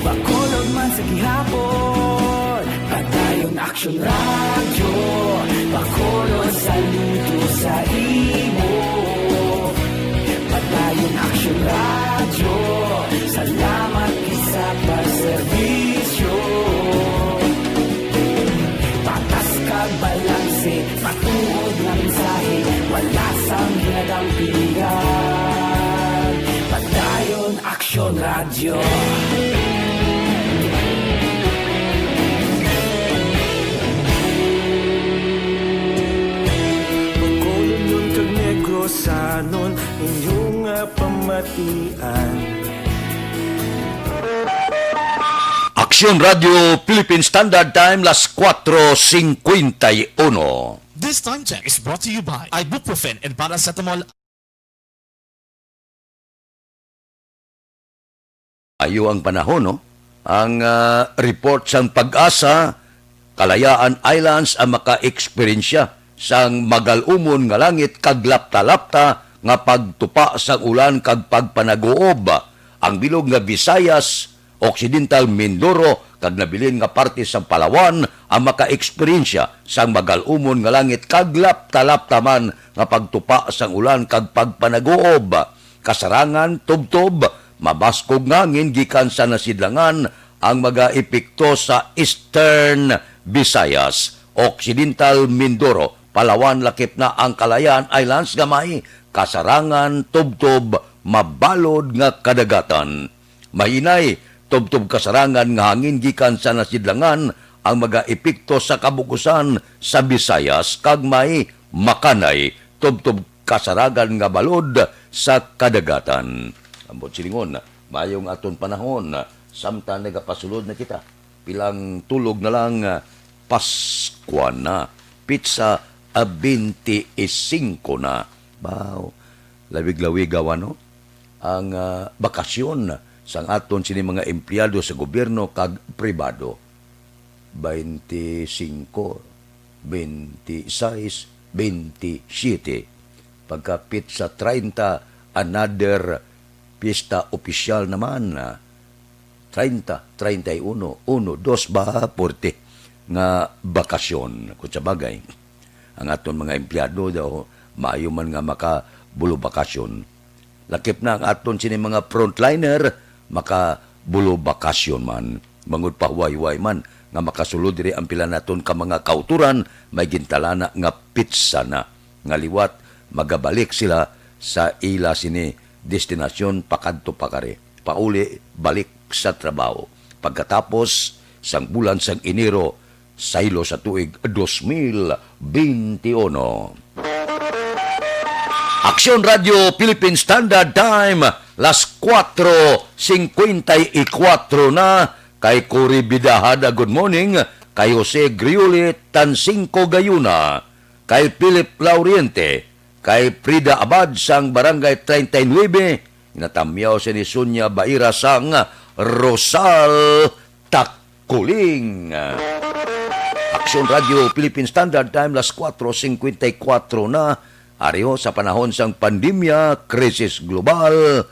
Bacolod man sa gihapon. Padayon Aksyon Radyo, Bacolod saludo sa imo. Padayon Aksyon Radyo, salamat sa pagserbisyo. Patas kag balanse, matuod nga mensahe, wala sang ginadampigan. Padayon Aksyon Radyo. Bacolod nun kag Negros sanon inyong pamatian. Aksyon Radio Philippine Standard Time, las 4:51. This time check is brought to you by ibuprofen and paracetamol. Ayo ang panahon, no? Ang report sang Pag-asa, Kalayaan Islands ang maka-eksperyensya sang magalumon nga langit kag lapta-lapta nga pagtupa sang ulan kag pagpanaguob. Ang bilog nga Visayas, Occidental Mindoro kag nabilin nga parte sa Palawan ang maka-eksperyensya sang magalumon nga langit kag lapta-lapta man nga pagtupa sang ulan kag pagpanaguob. Kasarangan, tubtob, mabaskog ngangin gikan sa nasidlangan ang mga epekto sa Eastern Visayas, Occidental Mindoro, Palawan, lakip na ang Kalayaan Islands gamay, kasarangan tubtob mabalod nga kadagatan. Mahinay tubtob kasarangan nga hangin gikan sa nasidlangan ang mga epekto sa kabukusan sa Visayas kag may makanay tubtob kasarangan nga balod sa kadagatan. Ambot silingon, mayong aton panahon, samtang nagapasulod na kita, pilang tulog na lang Paskwa na, pizza 25 na. Wow, lawig-lawig no? Ang bakasyon sang aton sini mga empleyado sa gobyerno kag pribado. 25, 26, 27. Pagkapit sa 30, another pista opisyal naman. 30, 31, 1, 2 ba, 40 nga bakasyon. Kung sa bagay, ang aton mga empleyado daw, maayo man nga makabulo bakasyon. Lakip na ang aton sini mga frontliner, makabulo bakasyon man. Mangod pa huway-huway man, nga makasulod diri ang pila naton ka mga kauturan, may gintalana nga pizza na. Nga liwat, magabalik sila sa ila sini destinasyon pakadto pakare. Pauli, balik sa trabaho. Pagkatapos, sang bulan sang Enero, saylo sa tuig 2021. Aksyon Radio Philippine Standard Time, las 4:54 na, kay Cory Bidahada, good morning, kay Jose Griuli Tansingco Gayuna, kay Philip Lauriente, kay Frida Abad sang Barangay 39, inatamyaw si ni Sunya Baira sang Rosal Takuling. Aksyon Radio Philippine Standard Time, las 4:54 na, ariho sa panahon sang pandemya, krisis global.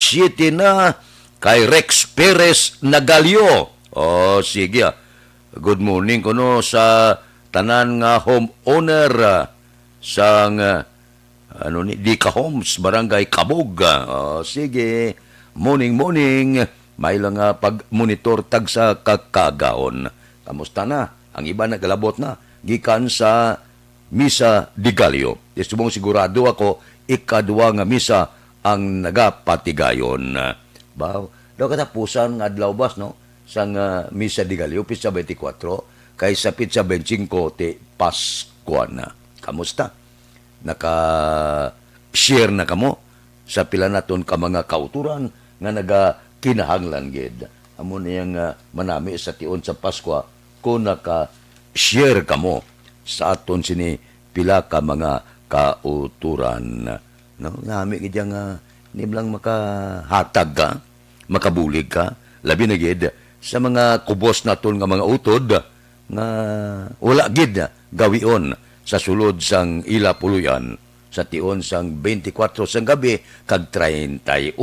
City na, kay Rex Perez Nagalio. Oh, sige. Good morning kuno sa tanan nga homeowner sang Dika Homes, Barangay Kabog. Oh, sige. Morning. May lang pag-monitor tag sa kakagaon. Kamusta na? Ang iba nagalabot na. Gikan sa Misa de Gallo. Isubong sigurado ako, ikadua nga misa ang nagapatigayon. Baw, daw katapusan nga adlaw bas, no? Sang Misa de Gallo, pizza 24, kay sa pizza 25 ti Paskwa na. Kamusta? Naka-share na kamo sa pila naton ka mga kauturan nga nagakinahanglan gid. Amo na yung manami sa tion sa Paskwa kung naka-share kamo sa aton sini pila ka mga kauturan. No, nami gid nga niblang makahatag ka, makabulig ka, labi na gid sa mga kubos naton nga mga utod nga wala gid gawion sa sulod sang ila puluyan sa tion sang 24 sang gabi kag 31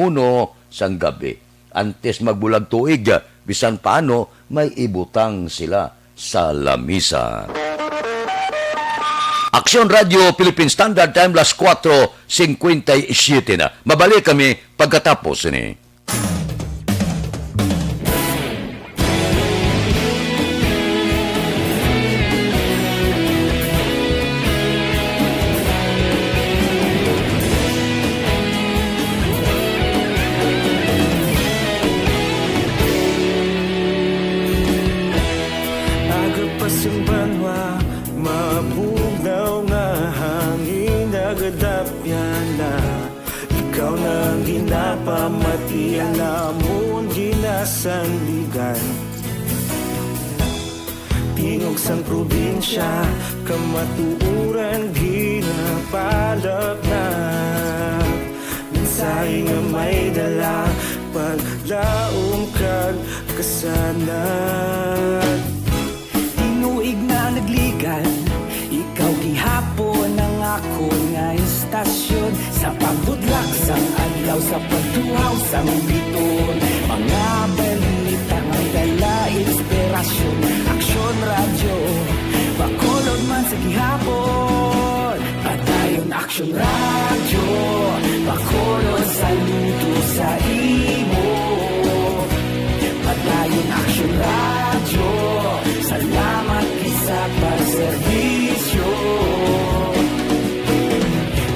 sang gabi. Antes magbulag tuig, bisan paano may ibutang sila sa lamisa. Aksyon Radio Philippine Standard Time, las 4:57 na. Mabalik kami pagkatapos ini. Aga pa siyang banwa, mabugnaw nga hangin nagadapyan na. Ikaw nang ginapamatian namon ginasandigan. Tingog sang probinsya, kamatuuran ginapalak na. Mensahe nga may dala, paglaong kag kasanan. Tinuig na nagligan, ikaw gihapon ang ako nga istasyon. Sa pagbudlak sang adlaw, sa pagtuhaw sang biton. Mga balita may dala inspirasyon. Aksyon radyo, bakolod man sa gihapon. Padayon aksyon radyo, bakolod saludo sa imo. Padayon aksyon radyo, salamat kisa pagserbisyo.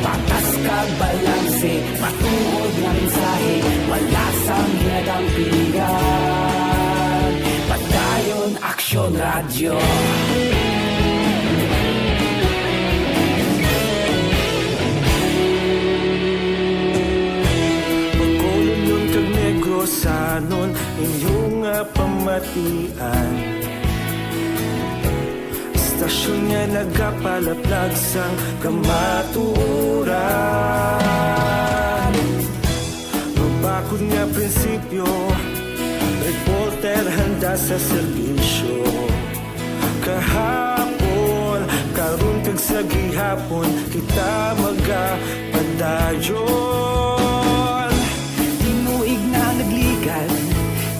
Patas kag balanse, matuod nga mensahe, wala sang ginadampingan. Padayon aksyon radyo. Bakolod nun kag Negros sanon inyong nga pamatian. Istasyon nga nagapalaplag sang kamatuuran. Mabakod nga prinsipyo, reporter handa sa serbisyo. Kahapon, karon kag sa gihapon, kita magapadayon. Tinuig na nagligan,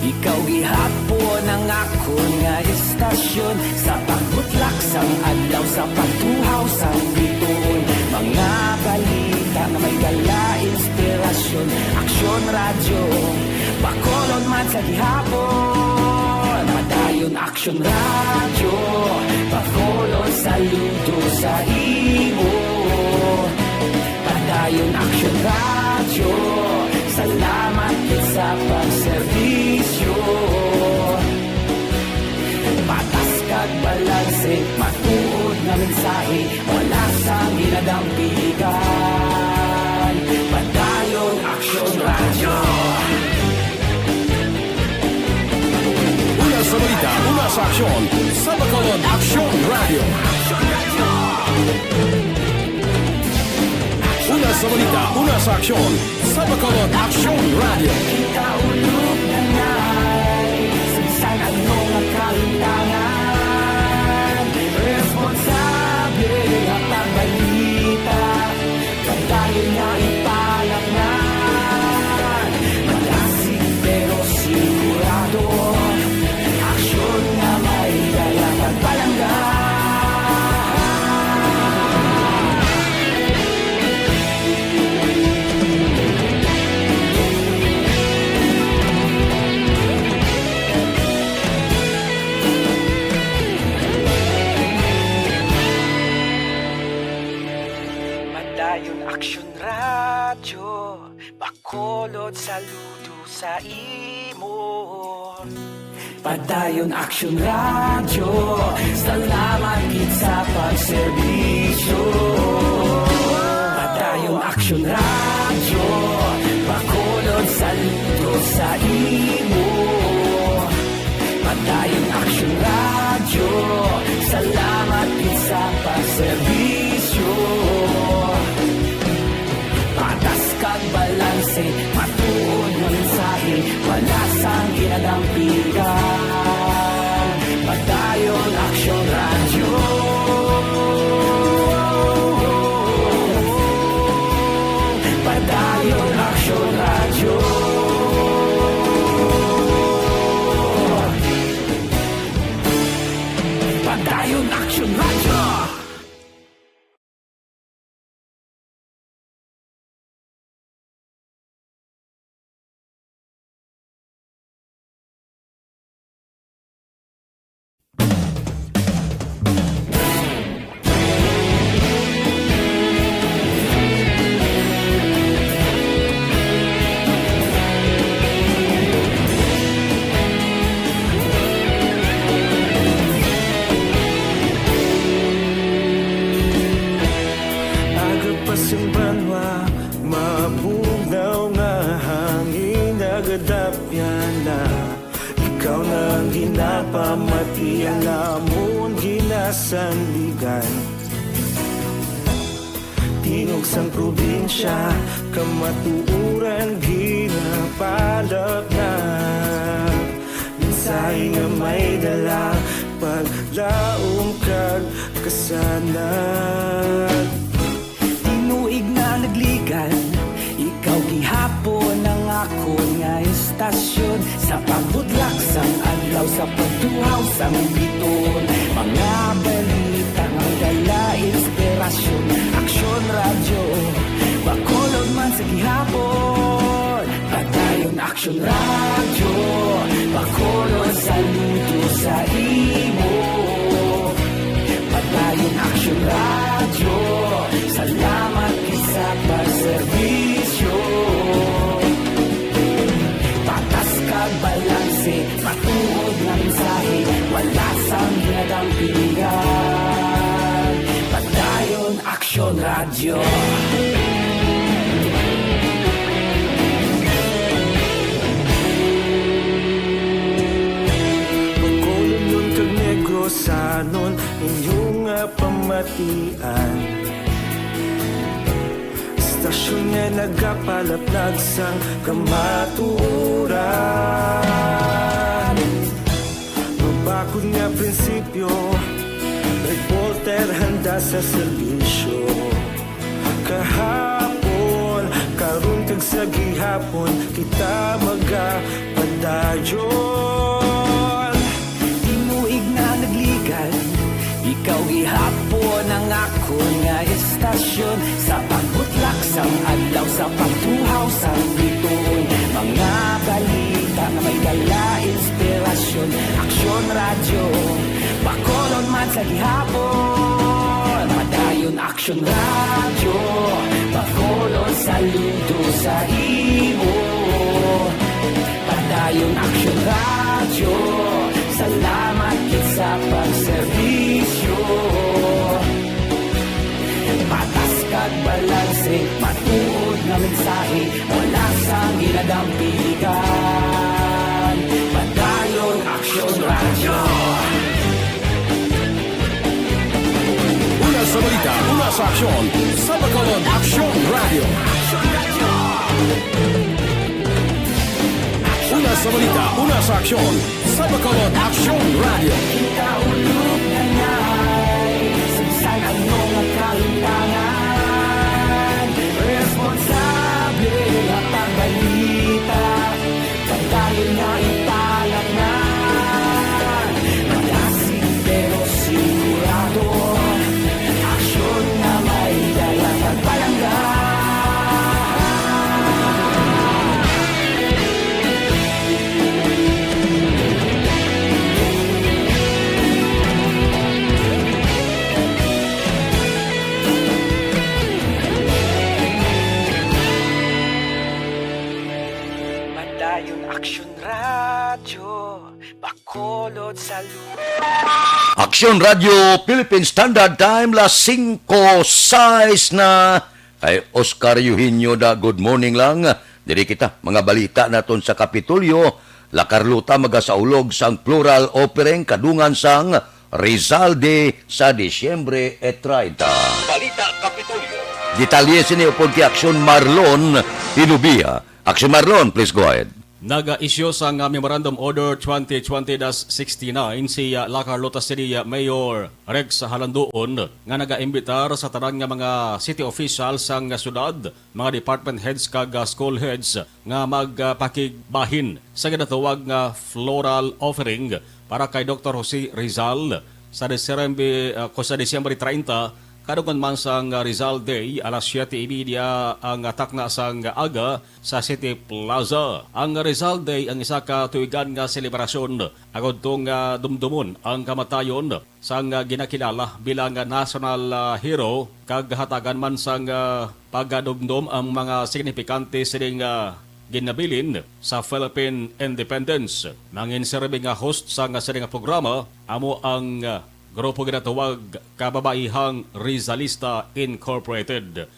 ikaw gihapon ang ako nga istasyon. Sa pagbutlak sang adlaw, sa pagtuhaw sang biton. Mga balita na may dala inspirasyon. Aksyon radyo, bakolod man sa gihapon. Padayon aksyon radyo, bakolod saludo sa imo. Padayon aksyon radyo, salamat sa pagserbisyo. Patas kag balanse, matuod na mensahe, wala sang ginadampigan. Padayon aksyon radyo. Una sa balita, una sa aksyon, sa Bacolod Aksyon Radio. Una sa balita, una sa aksyon, sa Bacolod Aksyon Radio. Kaulog na na'y Sinsan ano nga kalintangan. Responsable at ang balita, pagdayon na ipalak na. Malasig pero sigurado, aksyon na may dala pagpalanggan. Padayon aksyon radyo, bakolod saludo sa imo. Padayon aksyon radyo, salamat gid sa pagserbisyo. Padayon aksyon radyo, bakolod saludo sa imo. Padayon aksyon radyo, salamat gid sa pagserbisyo. Patas kag balanse, matuod nga mensahe, wala sang ginadampigan. Padayon aksyon radyo. Di alamon ginasandigan, tingog sang probinsya, kamatuuran ginapalap na. Minsay nga may dala, paglaom kag kasanag. Tinuig na nagligan, ikaw gihapon ang ako nga istasyon. Sa pagbudlak sang adlaw, sa pagtuhaw sang biton, mga balita ang dala inspirasyon. Aksyon radyo, bakolod man sa gihapon. Padayon aksyon radyo, bakolod saludo sa imo. Padayon aksyon radyo, salamat sa pagserbisyo. Patas kag balanse, matuod nga mensahe, wala sang ginadampingan. Padayon aksyon radyo. Pagkolon nun kag Negrosanon, inyong nga pamatian. Istasyon nga nagapalaplag sang kamatuuran. Mabakod nga prinsipyo, reporter handa sa serbisyo. Kahapon, karon kag sa gihapon, kita magapadayon. Tinuig na nagligan, ikaw gihapon ang ako nga istasyon. Sa pagbutlak sang adlaw, sa pagtuhaw sang biton, mga balita na may dala inspirasyon. Aksyon radyo, bakolon man sa gihapon. Padayon aksyon radyo, bakolon saludo sa imo. Padayon aksyon radyo, salamat kit sa pagserbisyo. Patas kag balanse, matuod na mensahe, wala sang ginadampingan. Padayon aksyon radyo. Una sa balita, una sa aksyon, sa Bacolod Aksyon Radio. Una sa balita, una sa aksyon, sa Bacolod Aksyon Radio. Kita ulog na ngay, saan ang mga kalintangan. Responsable at ang balita, pagdayon na italat na. Malasig pero sigurado, aksyon na may dala pagpalangga. Padayon aksyon radyo, bakolod sa lupa. Aksyon Radio Philippine Standard Time las 5:06 na. Kay Oscar Eugenio da good morning lang. Diri kita mga balita naton sa Kapitolyo. La Carlota magasaulog sang plural offering kadungan sang Rizalde sa Disyembre 30. Balita Kapitolyo. Detalye sini upod kay Aksyon Marlon Hinubia. Aksyon Marlon, please go ahead. Naga-isyo sa Memorandum Order 2020-69 si La Carlota City Mayor Rex Halandoon nga naga-imbitar sa tanang nga mga city officials sang syudad, mga department heads kag school heads nga magpakigbahin sa ginatawag nga floral offering para kay Dr. Jose Rizal sa Disyembre 30. Kadugan man sang Rizal Day, alas 7:30 ang takna sang aga sa City Plaza. Ang Rizal Day ang isa ka tuigan nga selebrasyon agod tong dumdumon ang kamatayon sang ginakilala bilang national hero kag hatagan man sang pagdumdum ang mga signifikante sining ginabilin sa Philippine Independence. Mangin serbi nga host sang sining programa amo ang grupo ginatawag Kababaihang Rizalista Incorporated.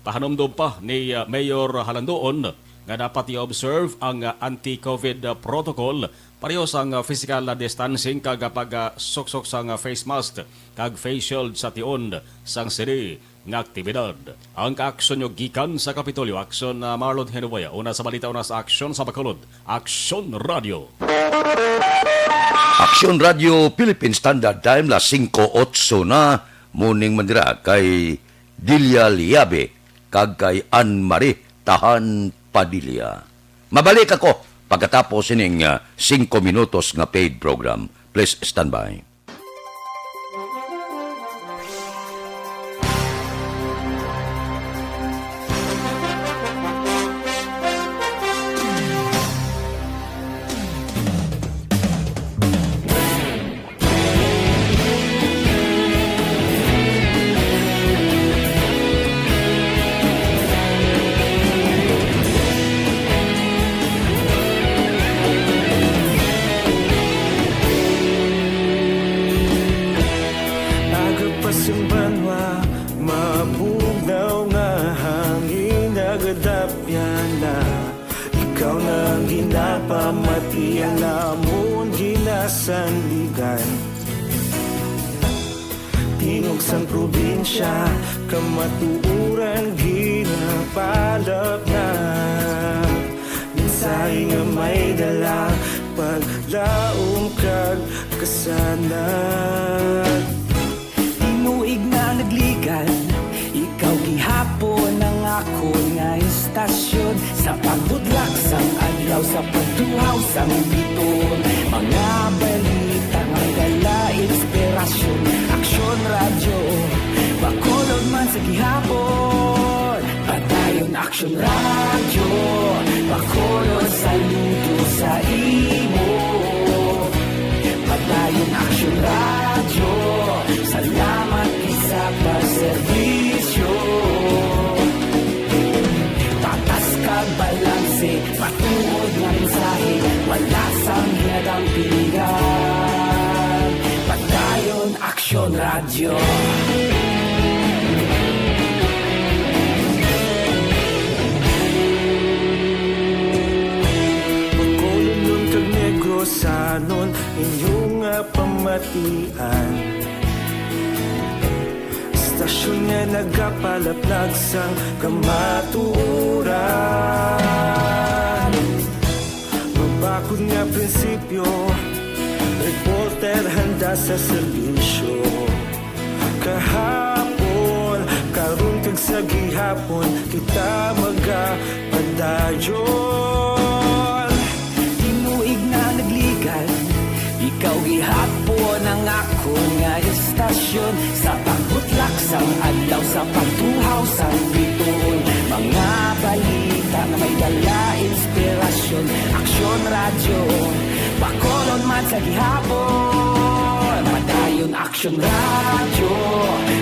Pahanumdum pa ni Mayor Halandoon nga dapat i-observe ang anti-COVID protocol pareho sang physical distancing kag pag-suksok sang face mask kag face shield sa tion sang siri nga aktibidad. Ang kaaksyon nyo gikan sa Kapitolyo, Aksyon Marlon Henuboya. Una sa balita, una sa Aksyon sa Bacolod, Aksyon Radio. Aksyon Radio Philippine Standard Time la 5:08 na muning mandira kay Dilia Liabe kag kay Ann Marie Tahan Padilla. Mabalik ako pagkatapos ining 5 minutos nga paid program. Please stand by. Simbanwa, mabugnaw nga hangin nagadapyan na ikaw nang ginapamatian namon ginasandigan. Tingog sang probinsya, kamatuuran ginapalap na mensahe nga may dala, paglaom kag kasanag. Tinuig na nagligan, ikaw gihapon ang ako nga istasyon. Sa pagbudlak sang adlaw, sa pagtuhaw sang biton, mga balita nga gala inspirasyon. Aksyon radyo, Bacolod man sa gihapon. Padayon Aksyon radyo, Bacolod saludo sa imo. Padayon Aksyon radyo, salamat sa pagserbisyo. Tatas kag balanse, patuod nga mensahe, wala sang hinadang pilihan. Padayon Aksyon radyo. Bacolod nun kag Negros sanon inyong pamatian. Stasyon nga nagapalaplag sang kamatuuran. Mabakod nga prinsipyo, reporter handa sa serbisyo. Kahapon, karon kag sa gihapon, kita magapadayon. Tinuig na nagligan, ikaw gihapon ang ako nga istasyon. Sa pagbutlak sang adlaw, sa pagtuhaw sang biton, mga balita na may dala inspirasyon. Aksyon radyo, Bacolod man sa gihapon. Padayon Aksyon radyo,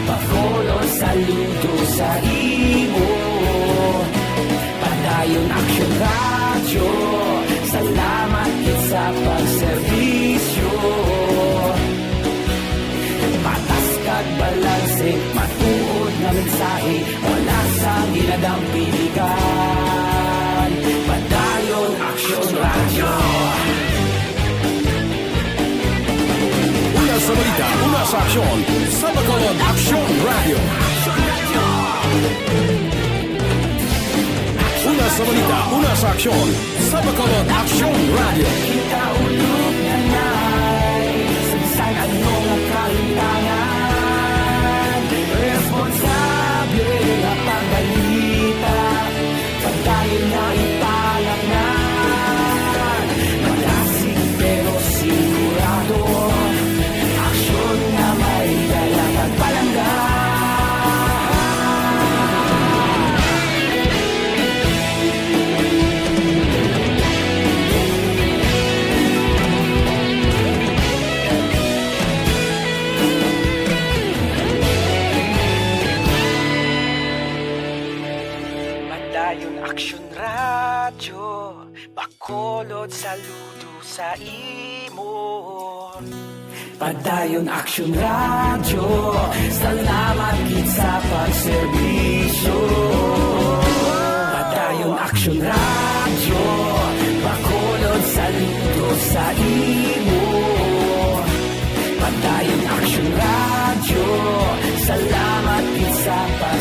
Bacolod saludo sa imo. Padayon Aksyon radyo, salamat sa pagserbisyo. Patas kag balanse, matuod na mensahe, wala sang ginadang piligan. Padayon Aksyon radyo. Una sa balita, una sa aksyon, sa Bacolod Aksyon Radio. Una sa balita, una sa aksyon, sa Bacolod Aksyon Radio. Kita ulog na na'y sabisan ano nga kalintangan. Responsable na pagbalita, pagdayon na ipalang na. Malasig pero sigurado, aksyon na may dalang at palanggan. Padayon Aksyon radyo, Bacolod saludo sa imo. Padayon Aksyon radyo, salamat gid sa pagserbisyo. Padayon Aksyon radyo,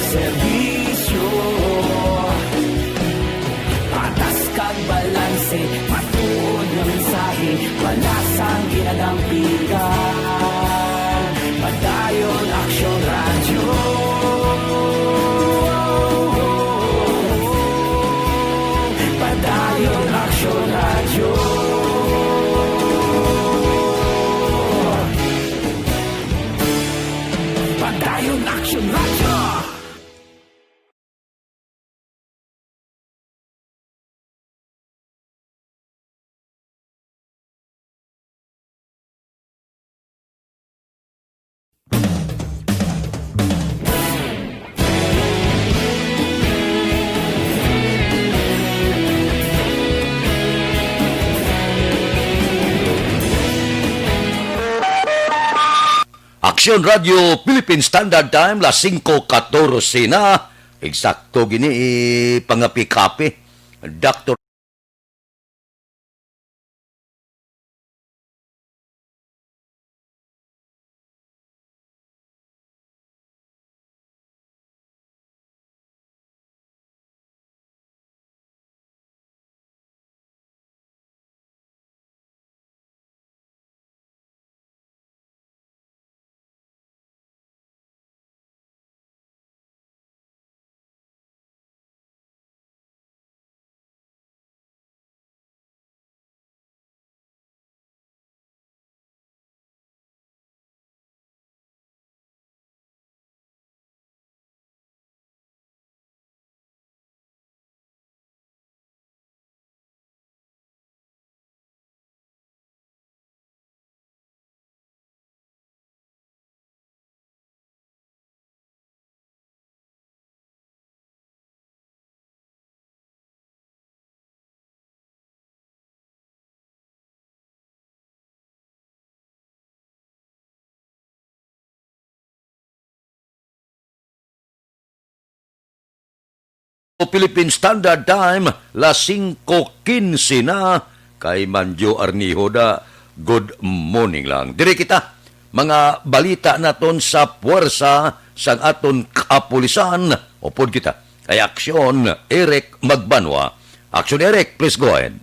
serbisyo. Patas kag balanse, matuod nga mensahe, balasang ginadampigan. Padayon Aksyon Radio. Padayon Aksyon Radio. Padayon Aksyon Radio. Aksyon Radio Philippine Standard Time las 5:14 na. Eksakto gini pangapikapi. Dr. Philippine Standard Time las 5:15 na. Kay Manjo Arnihoda, good morning lang. Dire kita, mga balita naton sa puwersa sang aton kapulisan. Upod kita, kay Aksyon Eric Magbanwa. Aksyon Eric, please go ahead.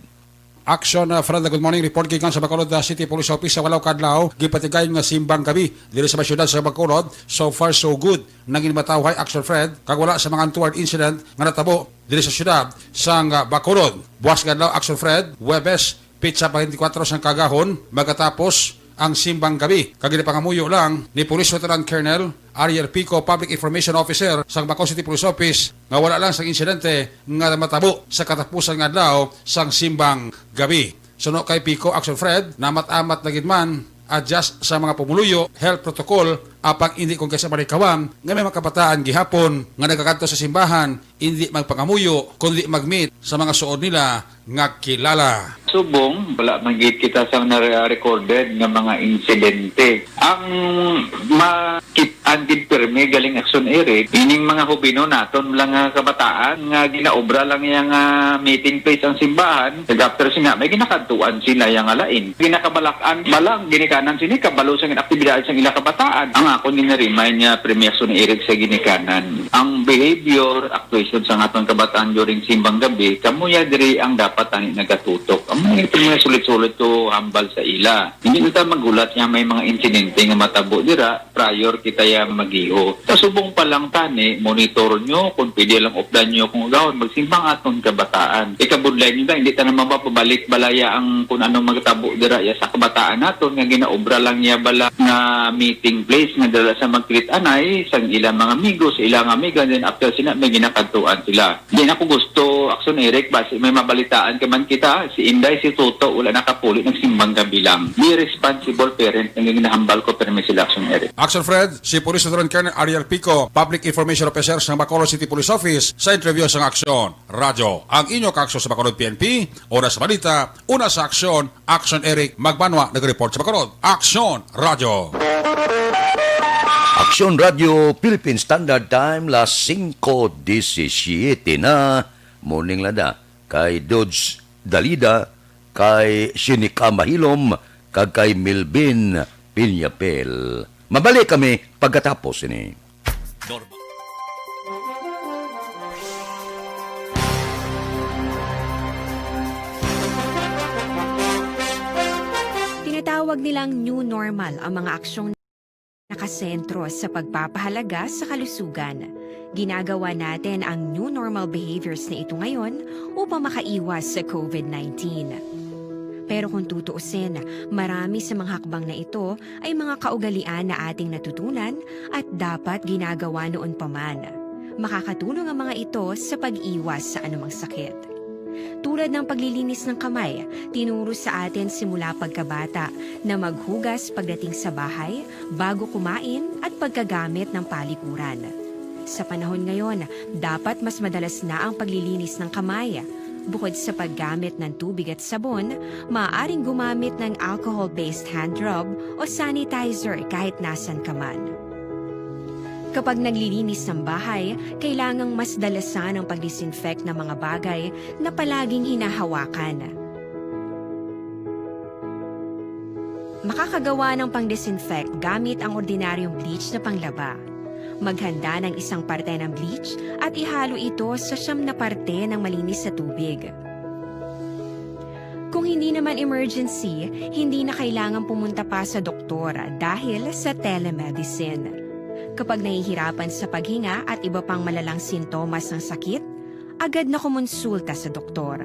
Action, Fernanda, good morning. Report gikan sa Bacolod City Police Office sa Walaw Kadlaw. Gipatigayon nga simbang gabi diri sa syudad sa Bacolod. So far so good. Nangin matawhay Action Fred kag wala sa mga untoward incident nga natabo diri sa syudad sang Bacolod. Buwas kadlaw Action Fred, Webes, pizza pa 24 sang kagahon magatapos ang simbang gabi. Kagili pangamuyo lang ni Police Veteran Colonel Ariel Pico, Public Information Officer sa Bacolod City Police Office, nga wala lang sang insidente nga matabo sa katapusan nga adlaw sang simbang gabi. Suno kay Pico, Action Fred, namat-amat na gidman adjust sa mga pumuluyo, health protocol, apang hindi kung kaysa marikawang nga may mga kabataan gihapon nga nagkakanto sa simbahan, hindi magpangamuyo, kundi mag-meet sa mga suod nila nga kilala. Subong, wala magigit kita sa na-recorded ng mga insidente. Ang makit-andid perme galing Action Eric, ining mga hubino naton lang nga kabataan nga ginaobra lang yung meeting place ang simbahan. After siya, may ginakantuan sila yung alain. Ginakabalakan, balang ginikanan sini, kabalo sa aktibidad sa ilang kabataan. Ang ako nina-remind niya Premier Action Eric sa ginikanan. Ang behavior, actuation sa atong kabataan during simbang gabi, kamuya diri ang dapat ani nagatutok. Ito mga sulit-sulit to hambal sa ila. Hindi na tayo magulat niya may mga insidente nga matabo dira prior kita ya magiho. Kasubong pa lang tani, monitor nyo kung pwede lang updan nyo kung gawin magsimbang aton kabataan. Ikabudlay nyo hindi tayo mapapabalik balaya ang kung anong magtabo dira ya sa kabataan naton nga ginaobra lang niya bala nga meeting place nga dala sa mag-treat anay sa ilang mga amigo, sa ilang amiga, then after sila may ginakantuan sila. Hindi na ko gusto, Action Eric, basi may mabalitaan ka man kita, si Inday, si Toto, wala nakapuli, nagsimbang gabi lang. Be responsible parent, ang ginahambal ko pero may sila Action Eric. Action Fred, si Police Veteran Colonel Ariel Pico, Public Information Officer sa Bacolod City Police Office, sa interview sa Action Radio. Ang inyo ka-aksyon sa Bacolod PNP, oras sa balita, una sa Action, Action Eric Magbanwa, nag-report sa Bacolod. Action Radio. Aksyon Radio Philippine Standard Time las 5:17 na. Morning lada kay Dodge Dalida, kay Shinika Mahilom, kag kay Milbin Pinyapel. Mabalik kami pagkatapos ini. Tinatawag nilang new normal ang mga aksyong nakasentro sa pagpapahalaga sa kalusugan. Ginagawa natin ang new normal behaviors na ito ngayon upang makaiwas sa COVID-19. Pero kung tutuusin, marami sa mga hakbang na ito ay mga kaugalian na ating natutunan at dapat ginagawa noon pa man. Makakatulong ang mga ito sa pag-iwas sa anumang sakit. Tulad ng paglilinis ng kamay, tinuro sa atin simula pagkabata na maghugas pagdating sa bahay, bago kumain at pagkagamit ng palikuran. Sa panahon ngayon, dapat mas madalas na ang paglilinis ng kamay. Bukod sa paggamit ng tubig at sabon, maaaring gumamit ng alcohol-based hand rub o sanitizer kahit nasan ka man. Kapag naglilinis ng bahay, kailangang mas dalasan ang pag-disinfect ng mga bagay na palaging hinahawakan. Makakagawa ng pang-disinfect gamit ang ordinaryong bleach na panglaba. Maghanda ng isang parte ng bleach at ihalo ito sa 9 na parte ng malinis na tubig. Kung hindi naman emergency, hindi na kailangan pumunta pa sa doktor dahil sa telemedicine. Kapag nahihirapan sa paghinga at iba pang malalang sintomas ng sakit, agad na kumonsulta sa doktor.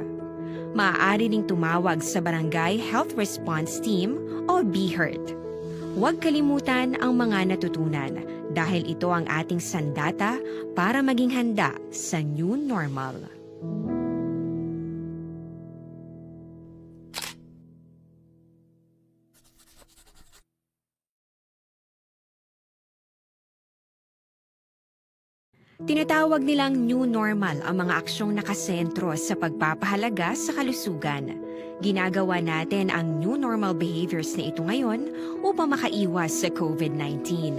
Maaari ring tumawag sa Barangay Health Response Team o BHERT. Huwag kalimutan ang mga natutunan dahil ito ang ating sandata para maging handa sa new normal. Tinatawag nilang new normal ang mga aksyong nakasentro sa pagpapahalaga sa kalusugan. Ginagawa natin ang new normal behaviors na ito ngayon upang makaiwas sa COVID-19.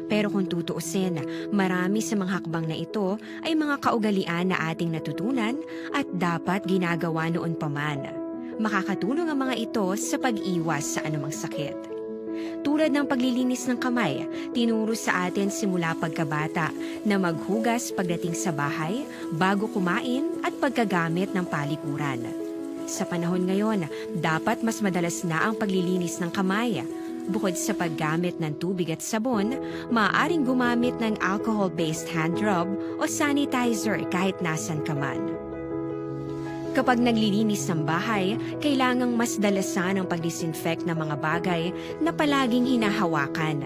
Pero kung tutuusin, marami sa mga hakbang na ito ay mga kaugalian na ating natutunan at dapat ginagawa noon pa man. Makakatulong ang mga ito sa pag-iwas sa anumang sakit. Tulad ng paglilinis ng kamay, tinuro sa atin simula pagkabata na maghugas pagdating sa bahay, bago kumain at pagkagamit ng palikuran. Sa panahon ngayon, dapat mas madalas na ang paglilinis ng kamay. Bukod sa paggamit ng tubig at sabon, maaaring gumamit ng alcohol-based hand rub o sanitizer kahit nasan ka man. Kapag naglilinis ng bahay, kailangang mas dalasan ang pag-disinfect ng mga bagay na palaging hinahawakan.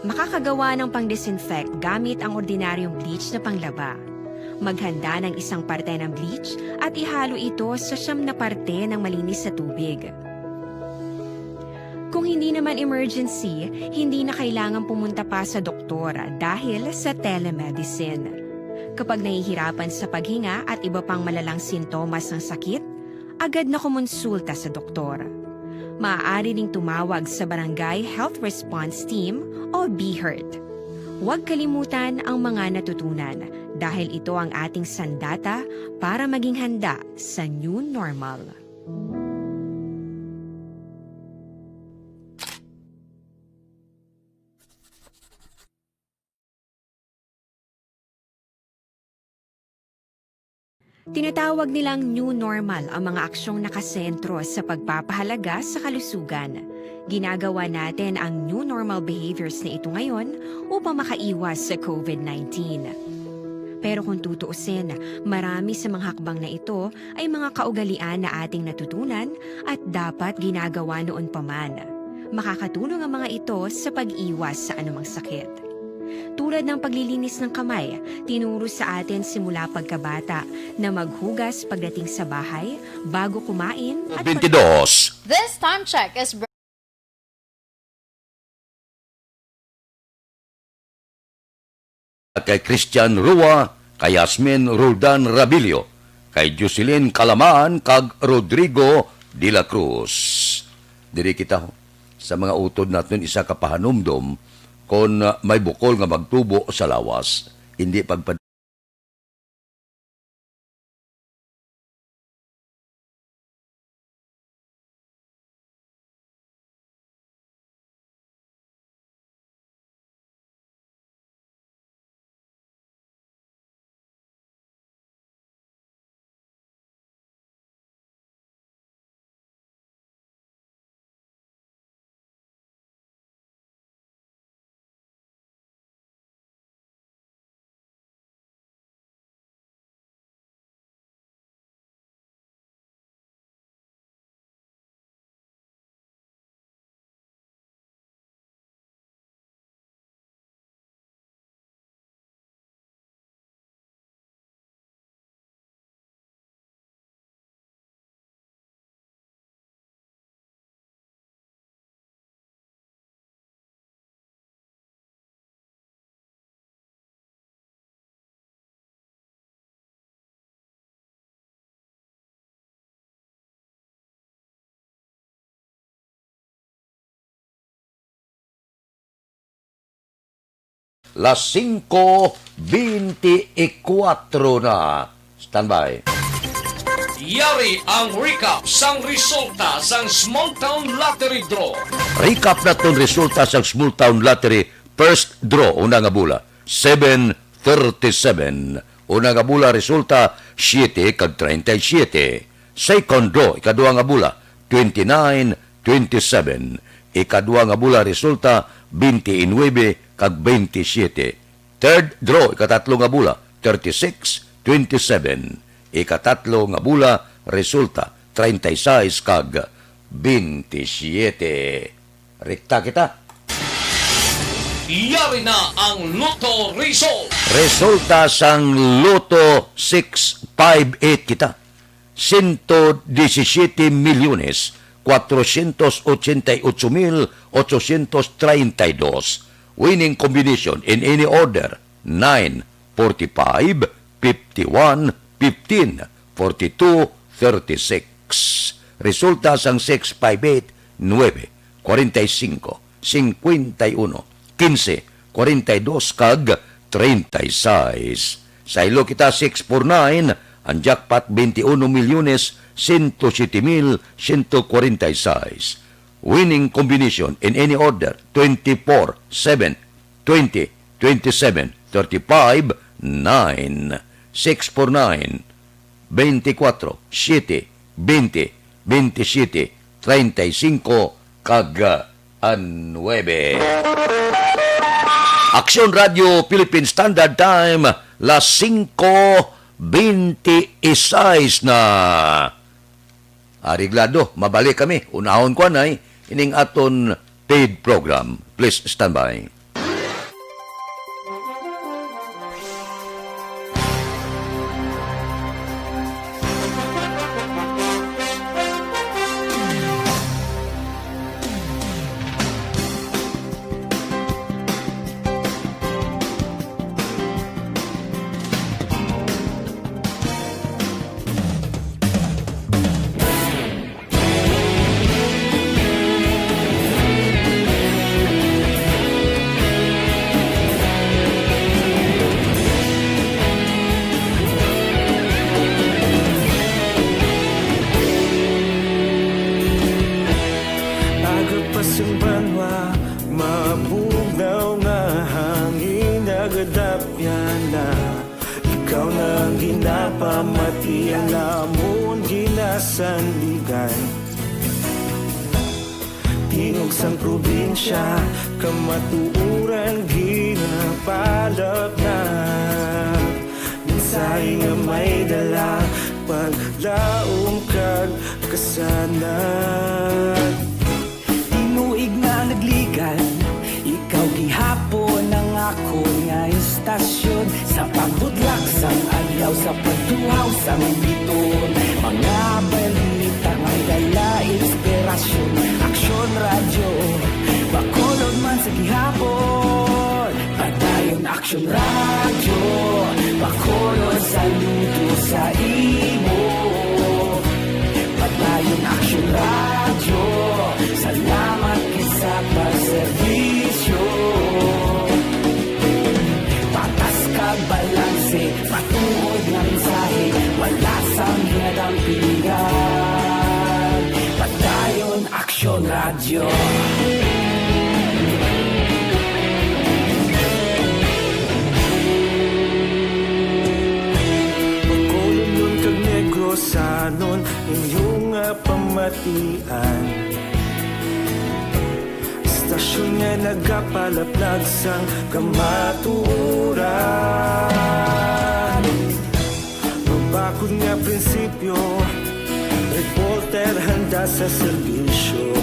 Makakagawa ng pang-disinfect gamit ang ordinaryong bleach na panglaba. Maghanda ng isang parte ng bleach at ihalo ito sa 9 na parte ng malinis na tubig. Kung hindi naman emergency, hindi na kailangan pumunta pa sa doktor dahil sa telemedicine. Kapag nahihirapan sa paghinga at iba pang malalang sintomas ng sakit, agad na kumonsulta sa doktor. Maaari ring tumawag sa Barangay Health Response Team o BHERT. Huwag kalimutan ang mga natutunan dahil ito ang ating sandata para maging handa sa new normal. Tinatawag nilang new normal ang mga aksyong nakasentro sa pagpapahalaga sa kalusugan. Ginagawa natin ang new normal behaviors na ito ngayon upang makaiwas sa COVID-19. Pero kung tutuusin, marami sa mga hakbang na ito ay mga kaugalian na ating natutunan at dapat ginagawa noon pa man. Makakatulong ang mga ito sa pag-iwas sa anumang sakit. Tulad ng paglilinis ng kamay, tinuro sa atin simula pagkabata na maghugas pagdating sa bahay, bago kumain at 22. This time check is Kay Christian Rua, kay Yasmin Roldan Rabilio, kay Jocelyn Calaman, kag Rodrigo de la Cruz. Diri kita sa mga utod natin isa ka pahanumdom kon may bukol nga magtubo sa lawas, hindi pagpad las 5:24 na. Standby. Yari ang recap sang resulta sang Small Town Lottery Draw. Recap naton resulta sa Small Town Lottery first draw una nga bula 7:37. Una nga bula resulta 7 kag 37. Second draw ikadua nga bula 29:27. Ikadua nga bula resulta 29 kag 27. Third draw ikatatlo nga bula 36:27. Ikatatlo nga bula resulta 36 kag 27. Rekta kita. Yari na ang Lotto result. Resulta sang Lotto 658 kita. 117,488,832. Winning combination in any order 9, 45, 51, 15, 42, 36. Resulta sang 658, 9, 45, 51, 15, 42 kag 36. Sa ilo kita 649, ang jackpot 21,107,146. Winning combination in any order 24, 7, 20, 27, 35, 9. 649, 24, 7, 20, 27, 35, kag 9. Aksyon Radio Philippine Standard Time, las 5:26 na. Ariglado, mabalik kami. Unahon ko na ining aton paid program. Please stand by. Tingog sang probinsya, kamatuuran ginapalap na. Mensahe nga may dala, paglaom kag kasanan. Tinuig nga nagligan, ikaw gihapon ang ako nga istasyon. Sa pagbudlak sang adlaw, sa pagtuhaw sang biton. Mga balita may dala inspirasyon. Aksyon radyo, bakolod man sa gihapon. Padayon aksyon radyo, bakolod sa luto sa imo. Padayon aksyon radyo, salamat kisa pagserbisyo. Patas kag balanse, patuod nga mensahe, wala sang hinadang pilihan. Padayon aksyon radyo. Bakolod nun kag Negrosanon, inyong pamatian. Istasyon nga nagapalaplag sang kamaturan. Mabakod nga prinsipyo, reporter handa sa serbisyo.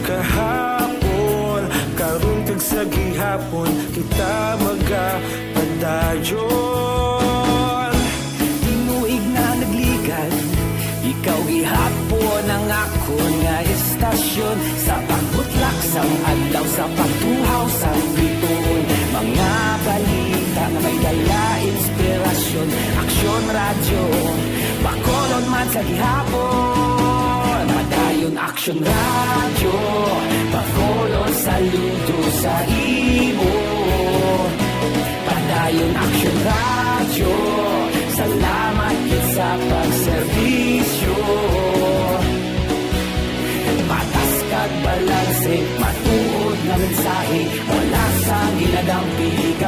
Kahapon, karon kag sa gihapon, kita magapadayon. Tinuig na nagligan, ikaw gihapon ang ako nga istasyon. Sa pagbutlak sang adlaw, sa pagtuhaw sang biton. Mga balita na may dala inspirasyon. Aksyon radyo, bakolod man sa gihapon. Padayon aksyon radyo, bakolod sa luto sa imo. Padayon Action Radio, salamat kit sa pagserbisyo. Patas kag balanse, matuod nga mensahe, wala sa ginadampigan.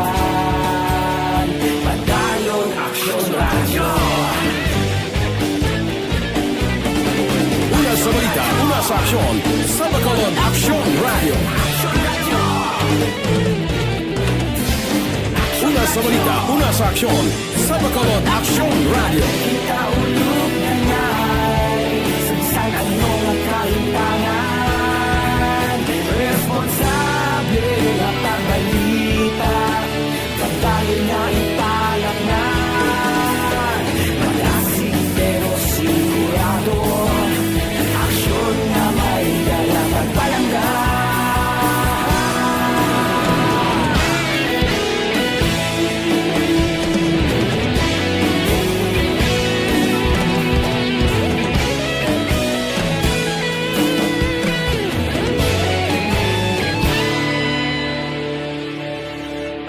Padayon Action Radio. Una sa balita, una sa aksyon, sa Bacolod Action Radio. Una sa balita, una sa aksyon, sa Bacolod Action Radio. Kaulog na ngay, sansan ang mga kahintangan. Responsable ang pagbalita, pagdahil na italak na. Malasig pero sigurado, aksyon na may dalang pagpalangga.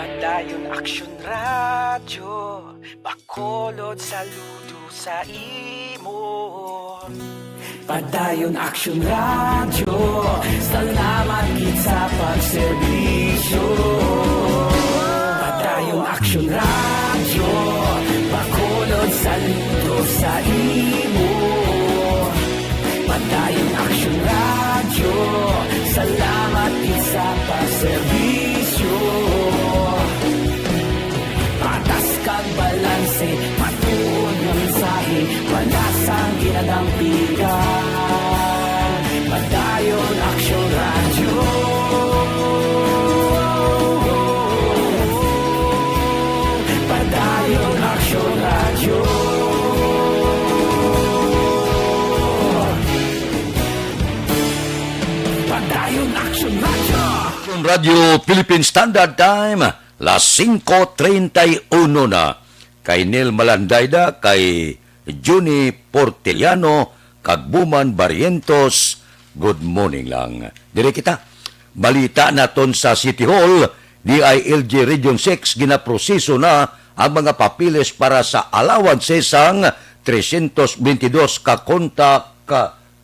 Padayon Action Radio, Bacolod saludo sa imo. Padayon Action Radio, salamat kit sa pagserbisyo. Padayon Action Radio, Bacolod saludo sa imo. Padayon Action Radio, salamat kit sa pagserbisyo. Patas kag balanse, matuod nga mensahe, wala sang ginadampigan. Padayon Action Radio. Padayon Action Radio. Padayon Action Radio. Radio Philippine Standard Time, las 5:31 na. Kay Nel Malandayda, kay Juni Portiliano, kag Buman Barrientos, good morning lang. Dire kita, balita naton sa City Hall, DILG Region 6, ginaproseso na ang mga papiles para sa allowances sang 322 ka contact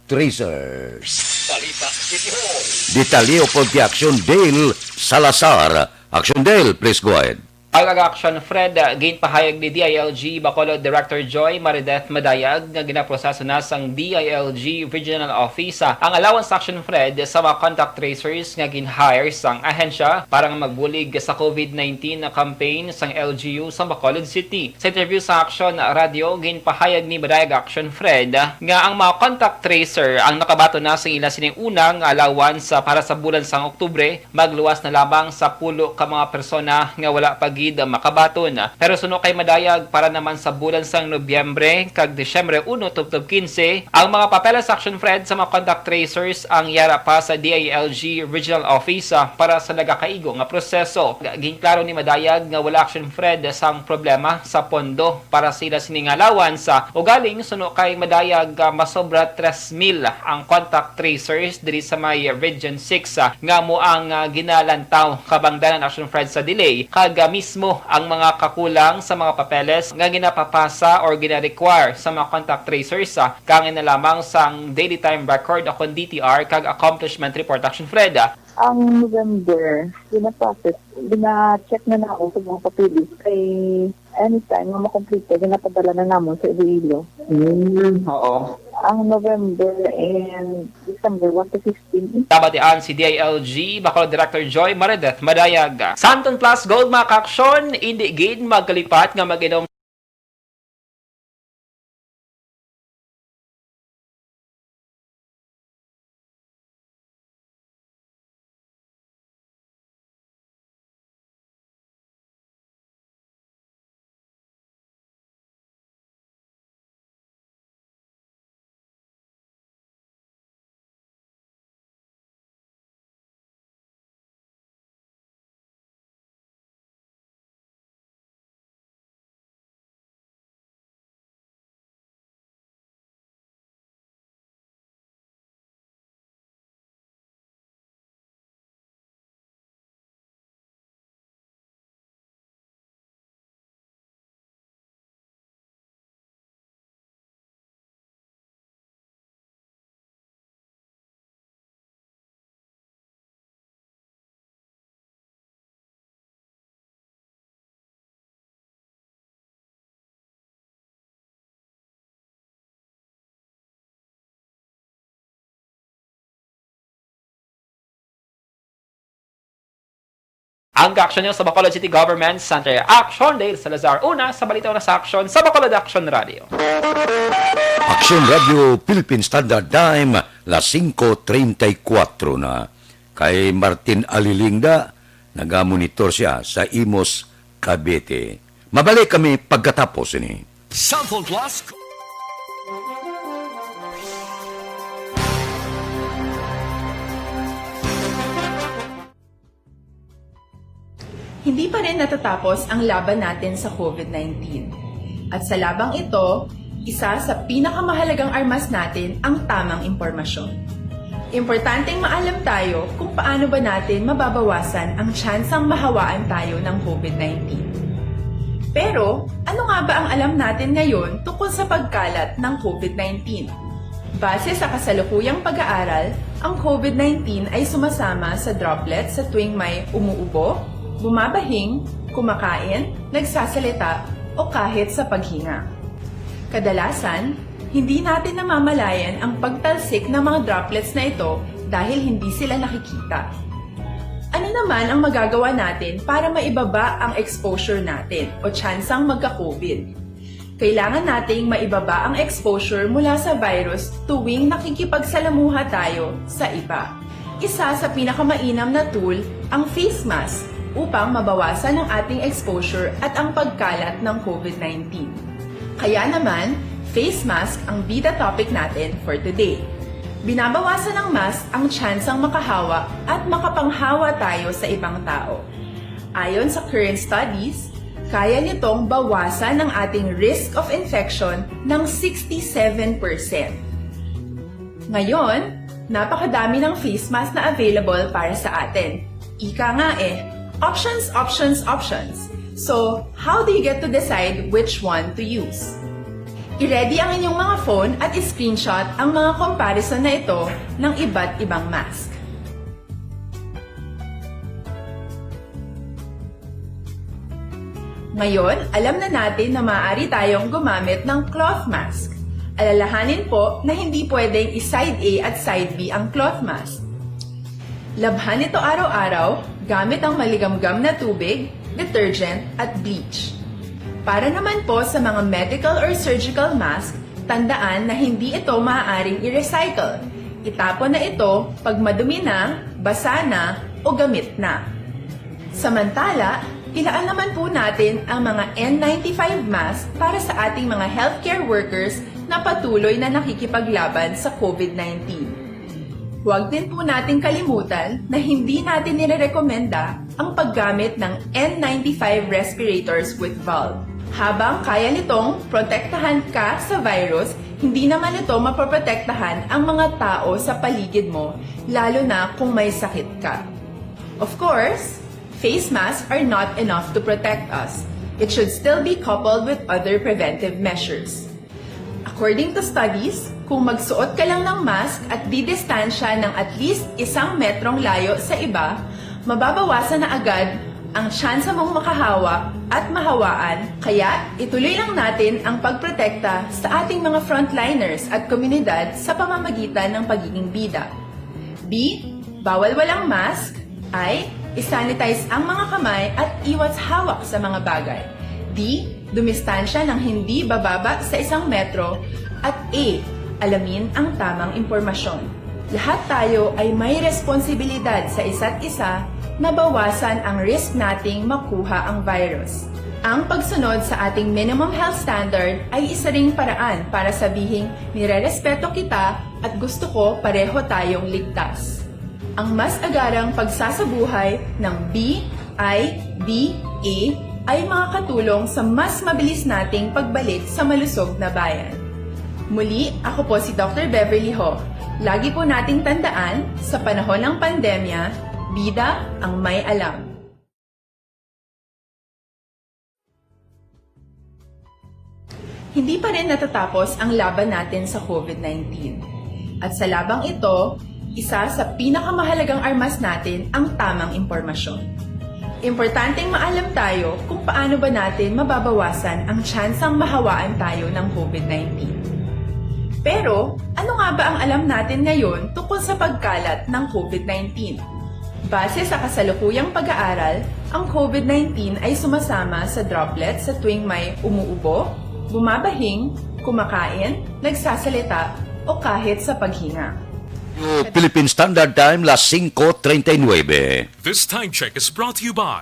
tracers. Balita City Hall. Detalye o konti Action Dale Salazar. Action Dale, please go ahead. Pag-action Fred, ginpahayag ni DILG Bacolod Director Joy Marideth Madayag nga ginaproseso na sang DILG Regional Office ang allowance action Fred sa mga contact tracers nga ginhire sang ahensya para nga magbulig sa COVID-19 na campaign sang LGU sa Bacolod City. Sa interview sa Action Radio, ginpahayag ni Madayag Action Fred nga ang mga contact tracer ang nakabato na sa ilang siningunang allowance para sa bulan sang Oktubre, magluwas na lamang sa pulo ka mga persona nga wala pag makabaton. Pero suno kay Madayag para naman sa bulan sang Nobyembre kag Disyembre 1 tubtob 15 ang mga papeles action Fred sa mga contact tracers ang yara pa sa DILG Regional Office para sa nagakaigo nga proseso. Ginklaro ni Madayag nga wala action Fred sang problema sa pondo para sila sining allowance o galing suno kay Madayag masobra 3,000 ang contact tracers diri sa may Region 6 nga mo ang ginalantaw kabangdanan action Fred sa delay kag mismo ang mga kakulang sa mga papeles nga ginapapasa or gina-require sa mga contact tracers kangin na lamang sang daily time record o DTR kag accomplishment report action Fred. Ang November, gina-process, gina-check na namin sa mga papilis kay anytime na makomplete, ginapadala na namin sa Iloilo. Oo. Ang November and December 1 to 15. Tabatian si DILG Bacolod Director Joy Marideth Madayag. Santon Plus Gold mga action, hindi gid magkalipat nga mag-inom Ang ka-action nyo sa Bacolod City Government Center. Action Dale Salazar. Una sa balita na sa action sa Bacolod Action Radio. Action Radio Philippine Standard Time, las 5:34 na. Kay Martin Alilingda, nagamonitor siya sa Imos, Cavite. Mabalik kami pagkatapos ini. Cellphone Plus. Hindi pa rin natatapos ang laban natin sa COVID-19. At sa labang ito, isa sa pinakamahalagang armas natin ang tamang impormasyon. Importanteng maalam tayo kung paano ba natin mababawasan ang tsansang mahawaan tayo ng COVID-19. Pero, ano nga ba ang alam natin ngayon tungkol sa pagkalat ng COVID-19? Base sa kasalukuyang pag-aaral, ang COVID-19 ay sumasama sa droplets sa tuwing may umuubo, bumabahing, kumakain, nagsasalita, o kahit sa paghinga. Kadalasan, hindi natin namamalayan ang pagtalsik ng mga droplets na ito dahil hindi sila nakikita. Ano naman ang magagawa natin para maibaba ang exposure natin o tsansang magka-COVID? Kailangan nating maibaba ang exposure mula sa virus tuwing nakikipagsalamuha tayo sa iba. Isa sa pinakamainam na tool ang face mask upang mabawasan ang ating exposure at ang pagkalat ng COVID-19. Kaya naman, face mask ang bida topic natin for today. Binabawasan ng mask ang tsansang makahawa at makapanghawa tayo sa ibang tao. Ayon sa current studies, kaya nitong bawasan ang ating risk of infection ng 67%. Ngayon, napakadami ng face mask na available para sa atin. Ika nga options, options, options. So, how do you get to decide which one to use? I-ready ang inyong mga phone at i-screenshot ang mga comparison na ito ng iba't ibang mask. Ngayon, alam na natin na maaari tayong gumamit ng cloth mask. Alalahanin po na hindi pwedeng i-side A at side B ang cloth mask. Labhan ito araw-araw gamit ang maligamgam na tubig, detergent at bleach. Para naman po sa mga medical or surgical mask, tandaan na hindi ito maaaring i-recycle. Itapon na ito pag madumi na, basa na, o gamit na. Samantala, ilaan naman po natin ang mga N95 mask para sa ating mga healthcare workers na patuloy na nakikipaglaban sa COVID-19. Huwag din po nating kalimutan na hindi natin nirerekomenda ang paggamit ng N95 respirators with valve. Habang kaya nitong protektahan ka sa virus, hindi naman ito mapoprotektahan ang mga tao sa paligid mo, lalo na kung may sakit ka. Of course, face masks are not enough to protect us. It should still be coupled with other preventive measures. According to studies, kung magsuot ka lang ng mask at didistansya ng at least 1 metrong layo sa iba, mababawasan na agad ang tsansa mong makahawa at mahawaan. Kaya ituloy lang natin ang pagprotekta sa ating mga frontliners at komunidad sa pamamagitan ng pagiging bida. B. Bawal walang mask. I. Isanitize ang mga kamay at iwas hawak sa mga bagay. D. Dumistansya ng hindi bababa sa 1 metro. At A. Alamin ang tamang impormasyon. Lahat tayo ay may responsibilidad sa isa't isa na bawasan ang risk nating makuha ang virus. Ang pagsunod sa ating minimum health standard ay isa ring paraan para sabihing nirerespeto kita at gusto ko pareho tayong ligtas. Ang mas agarang pagsasabuhay ng B, I, D, A ay makakatulong sa mas mabilis nating pagbalik sa malusog na bayan. Muli, ako po si Dr. Beverly Ho. Lagi po nating tandaan, sa panahon ng pandemya, bida ang may alam. Hindi pa rin natatapos ang laban natin sa COVID-19. At sa labang ito, isa sa pinakamahalagang armas natin ang tamang impormasyon. Importanteng maalam tayo kung paano ba natin mababawasan ang tsansang mahawaan tayo ng COVID-19. Pero, ano nga ba ang alam natin ngayon tungkol sa pagkalat ng COVID-19? Base sa kasalukuyang pag-aaral, Ang COVID-19 ay sumasama sa droplets sa tuwing may umuubo, bumabahing, kumakain, nagsasalita, o kahit sa paghinga. Philippine Standard Time, las 5:39. This time check is brought to you by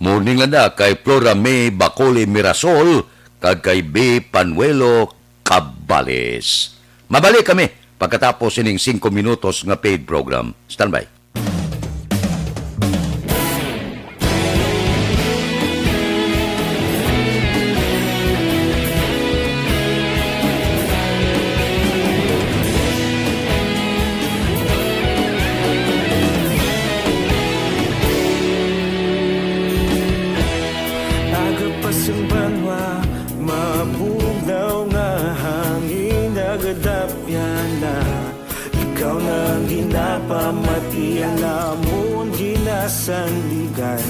Morning lang na kay Flora May Bacoli Mirasol kag kay B. Panuelo Cabales. Mabalik kami pagkatapos ining 5 minutos nga paid program. Standby. Agapasumbanwa, mabugnaw nga hangin agadapyan na. Ikaw nang ginapamati, alamon ginasandigan.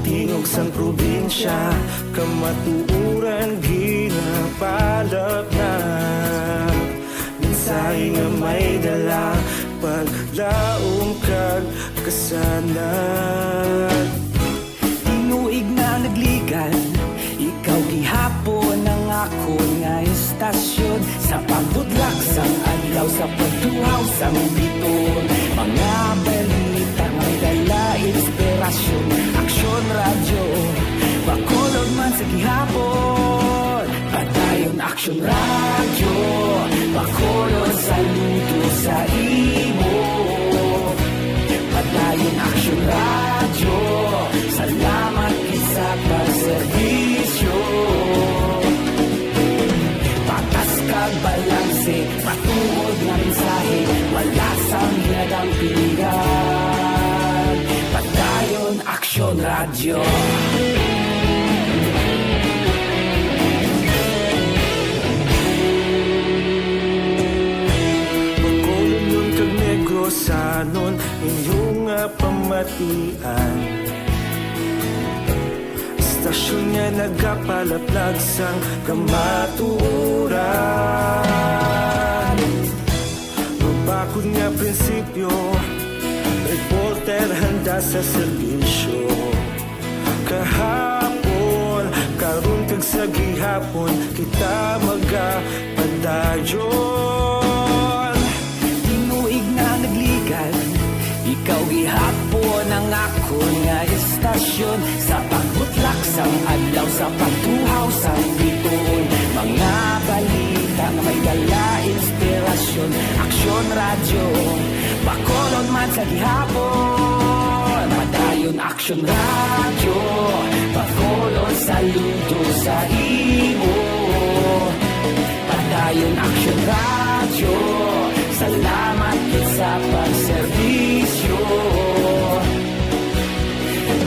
Tingog sang probinsya, kamatuuran ginapalap na. Mensahe nga may dala, paglaom kag kasanan. Tinuig na nagligan, ikaw gihapon ang ako nga istasyon. Sa pagbutlak sang adlaw, sa pagtuhaw sang biton. Mga balita may dala inspirasyon. Aksyon radyo, bakolod man sa gihapon. Padayon aksyon radyo, bakolod saludo sa imo. Padayon aksyon radyo, salamat sa pagserbisyo. Patas kag balanse, patuod na mensahe, wala sang hinadang pilihan. Padayon aksyon radyo. Bakolod nun kag Negrosanon, inyong nga pamatian. Istasyon nga nagapalaplag sang kamatuuran. Mabakod nga prinsipyo, reporter handa sa serbisyo. Kahapon, karon kag sa gihapon, kita magapadayon. Tinuig na nagligan, ikaw gihapon ang ako nga istasyon. Sa pagbutlak sang adlaw, sa pagtuhaw sang biton. Mga balita nga may dala inspirasyon. Aksyon radyo, bakolod man sa gihapon. Padayon aksyon radyo, bakolod saludo sa imo. Padayon aksyon radyo, salamat sa pagserbisyo.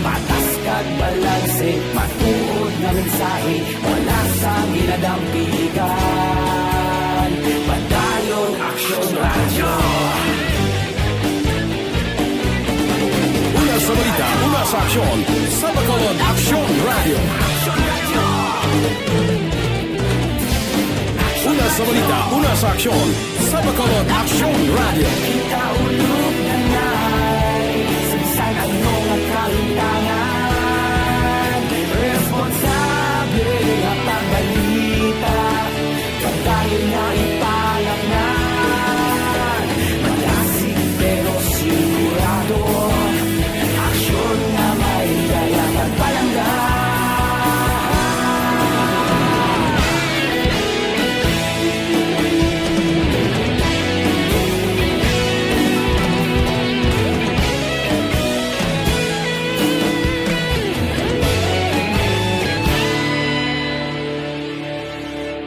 Patas kag balanse, matuod na mensahe, wala sang ginadang piligan. Padayon aksyon radyo. Una sa balita, una sa aksyon, sa Bacolod Aksyon Radio. Una sa balita, una sa aksyon, sa Bacolod Aksyon Radio. Kita ulog na na'y sinsan ang mga kalintangan. Responsable at pagbalita, pagdayon na ipalaknan. Malasig pero sigurado, aksyon na may dala pagpalanggan.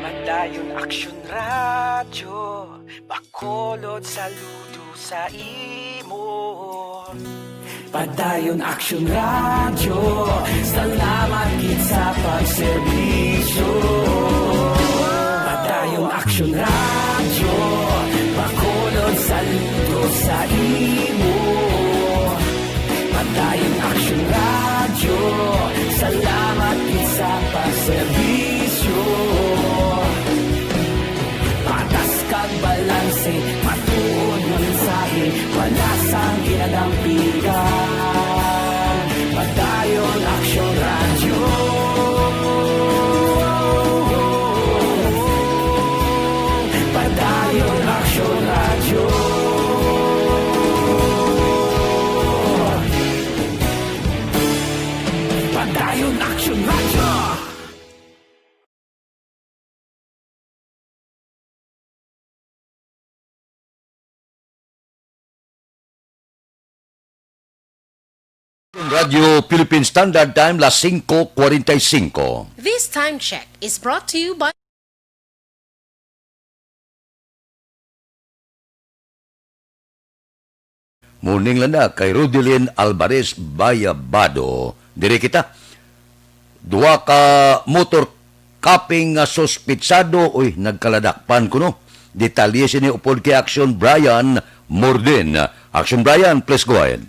Padayon aksyon radyo, bakolod saludo sa imo. Padayon aksyon radyo, salamat gid sa pagserbisyo. Padayon aksyon radyo, bakolod saludo sa imo. Padayon aksyon radyo, Padayon Action Radio. Radio Philippine Standard Time, las 5:45. This time check is brought to you by Morning lang na kay Rudelin Alvarez Bayabado. Dire kita. Duwa ka motor kaping nga sospitsado. Uy, nagkaladakpan ko no. Detalye sini upod kay Action Brian Morden. Action Brian, please go ahead.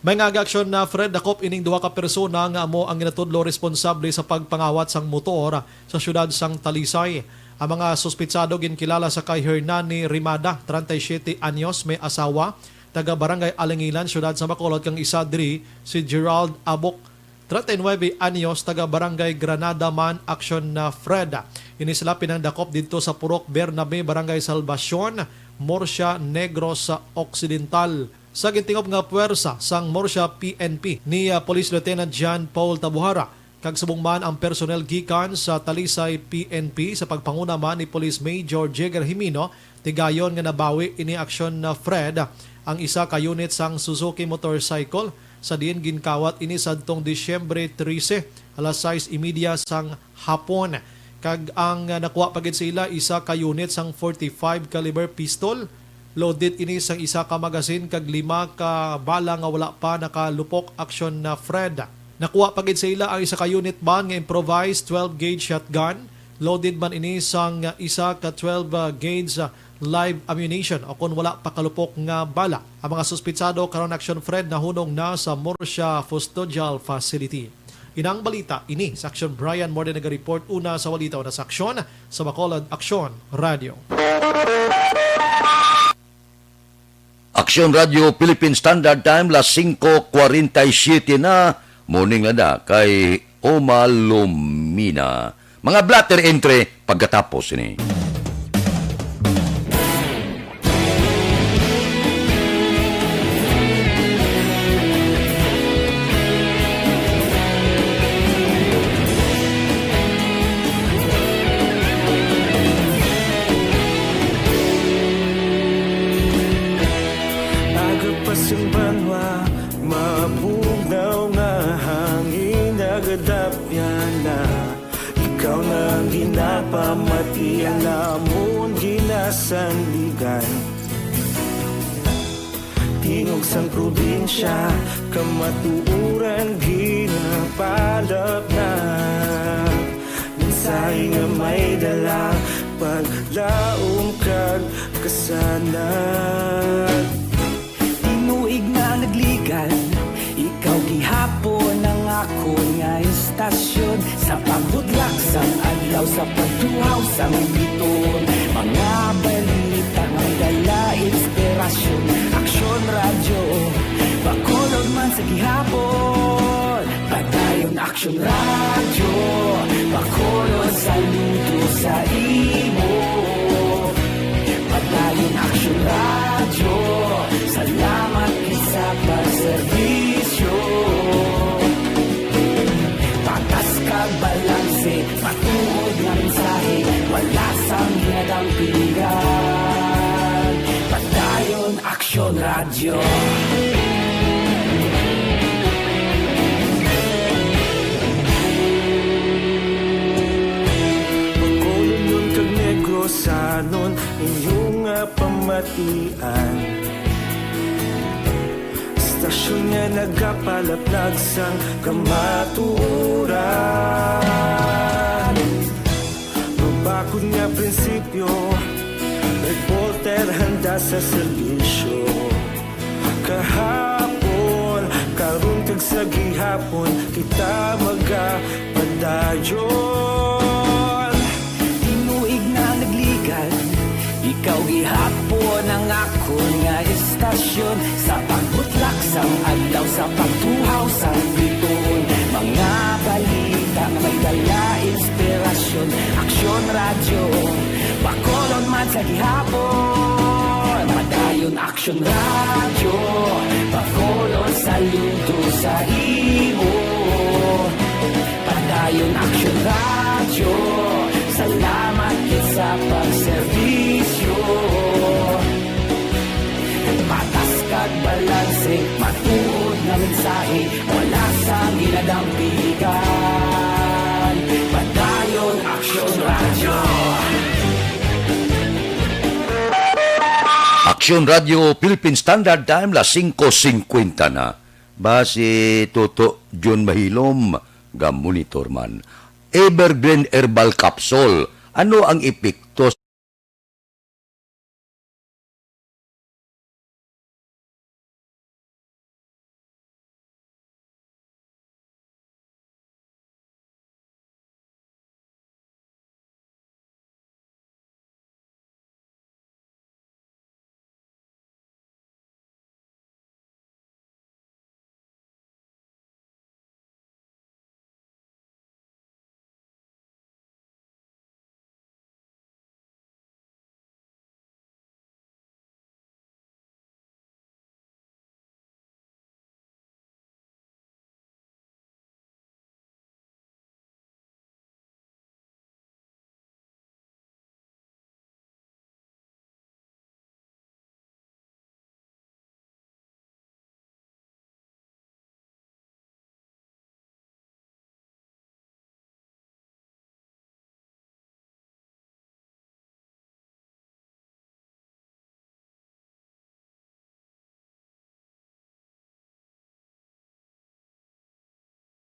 May nga aksyon na Fred dakop ining duha ka persona nga amo ang ginatudlo responsable sa pagpangawat sang motor sa syudad sang Talisay. Ang mga sospitsado ginkilala sa kay Hernani Rimada, 37 anyos, may asawa, taga Barangay Alingilan, syudad sa Bacolod, kang isa diri si Gerald Abok, 39 anyos, taga Barangay Granada man, aksyon na Fred. Ini sila pinandakop dito sa Purok Bernabe, Barangay Salvacion, Murcia Negros sa Occidental. Sa gintingop nga puwersa sang Murcia PNP ni Police Lieutenant John Paul Tabuhara, kag subong ang personnel gikan sa Talisay PNP sa pagpanguna man ni Police Major Jagger Jimino, tigayon nga nabawi ini aksyon na Fred ang isa ka unit sang Suzuki motorcycle sa diin ginkawat ini sadtong Disyembre 13 alas 6:30 sang hapon. Kag ang nakuha pagid sila isa ka unit sang 45 caliber pistol, loaded ini sang isa ka magasin kag 5 ka bala nga wala pa nakalupok, aksyon na Fred. Nakuha pagid sa ila ang isa ka unit man nga improvised 12 gauge shotgun, loaded man ini sang isa ka 12 gauge live ammunition o kung wala pa kalupok nga bala. Ang mga suspitsado karon aksyon Fred nahunong na sa Murcia Custodial Facility. Inang balita ini sa Action Brian Morden nag-report una sa walita na sa aksyon sa Bacolod Action Radio. Action Radio Philippine Standard Time, las 5:47 na. Morning na kay Oma Lumina. Mga blatter entry pagkatapos ini. Agapasang banwa, mabugaw nga hangin, agadapyan na. Ikaw na ang ginapamatian, namon ginasandigan. Tingog sang probinsya, kamatuuran ginapalap na. Minsay nga may dala, paglaom kag kasanan. Tinuig nga nagligan, ikaw gihapon ang ako nga istasyon. Sa pagbudlak sang adlaw, sa pagtuhaw sang biton. Mga balita nga dala inspirasyon. Aksyon radyo, Bacolod man sa gihapon. Padayon Aksyon radyo, Bacolod saludo sa imo. Padayon Aksyon radyo, salamat sa pagserbisyo. Patas kag balanse, patuod nga mensahe, wala sang hinadang pilihan. Padayon Aksyon Radio. Bacolod nun kag Negrosanon, inyong pamatian. Stasyon nga nagapalaplag sang kamaturan. Mabakod nga prinsipyo, reporter handa sa serbisyo. Kahapon, karon kag sa gihapon, kita magapadayon. Tinuig na nagligan, ikaw gihapon ang ako nga istasyon. Sa pagbutlak sang adlaw, sa pagtuhaw sang biton. Mga balita nga may dala inspirasyon. Aksyon radyo, Bacolod man sa gihapon. Padayon Aksyon radyo, Bacolod saludo sa imo. mensahe, wala sa ginadampigan. Padayon Aksyon Radio. Aksyon Radio Philippine Standard Time, las 5:50 na. Base Toto John Mahilom, monitor man. Evergreen Herbal Capsule. Ano ang epekto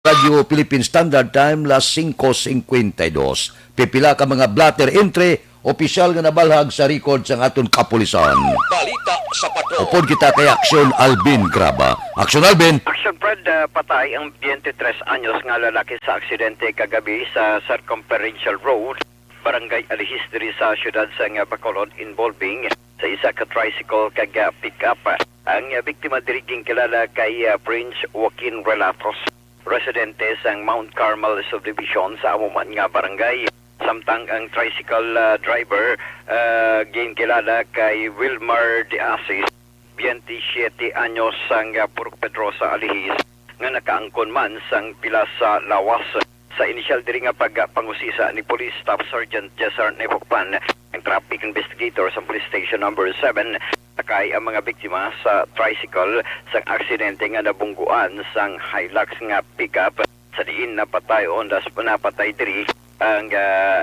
Radio Philippine Standard Time, las 5:52. Pipila ka mga blatter entry, opisyal nga nabalhag sa record sa aton kapulisan. Balita sa patrol. Upod kita kay Aksyon Alvin Graba. Aksyon Alvin. Action Fred, patay ang 23 anyos nga lalaki sa aksidente kagabi sa Circumferential Road, Barangay Alihistri sa siyudad sa Bacolod, involving sa isa ka tricycle kag pick-up. Ang biktima diriging kilala kay Prince Joaquin Relatos, residente sa Mount Carmel Subdivision sa amuman nga barangay. Samtang ang tricycle driver ginkilala kay Wilmar de Asis, 27 anyos sang Purok Pedrosa Alihis, nga nakaangkon man sang pila sa lawas. Sa inisyal diri nga pagpangusisa ni Police Staff Sergeant Jesar Nepokpan, ang traffic investigator sa Police Station number 7, nakay ang mga biktima sa tricycle sang aksidente nga nabungguan sang Hilux nga pickup. Sa diin napatay ondas napatay diri ang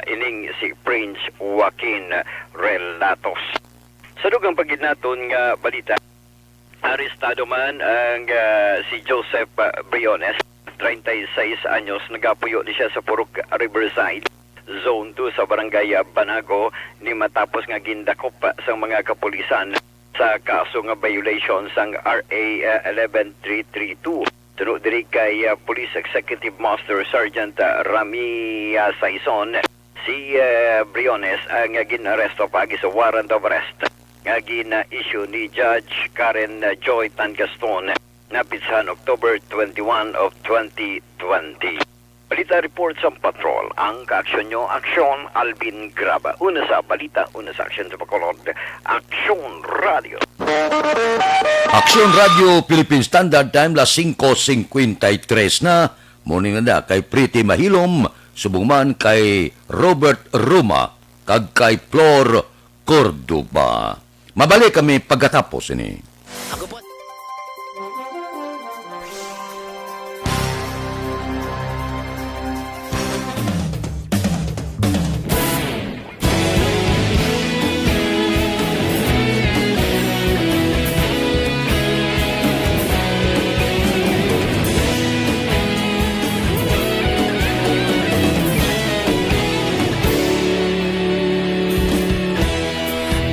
ining si Prince Joaquin Relatos. Sa dugang pagid naton nga balita, arestado man ang si Joseph Briones, 36 anyos, nagapuyo ni siya sa Purok Riverside, Zone 2 sa Barangay Banago, ni matapos nga gindakop sa mga kapulisan sa kaso nga violation sang RA 11332. Tuno diri kay Police Executive Master Sergeant Rami Saison, si Briones ang ginaresto pagi sa warrant of arrest nga gina-issue ni Judge Karen Joy Tangaston na pitsahan October 21 of 2020. Balita report sa patrol. Ang kaaksyon nyo, Aksyon Alvin Graba. Una sa balita, una sa aksyon sa Bacolod, Aksyon Radio. Aksyon Radio Philippine Standard Time, las 5:53 na. Morning na kay Pretty Mahilom, subong man kay Robert Ruma, kag kay Flor Cordoba. Mabalik kami pagkatapos ini. Ako po.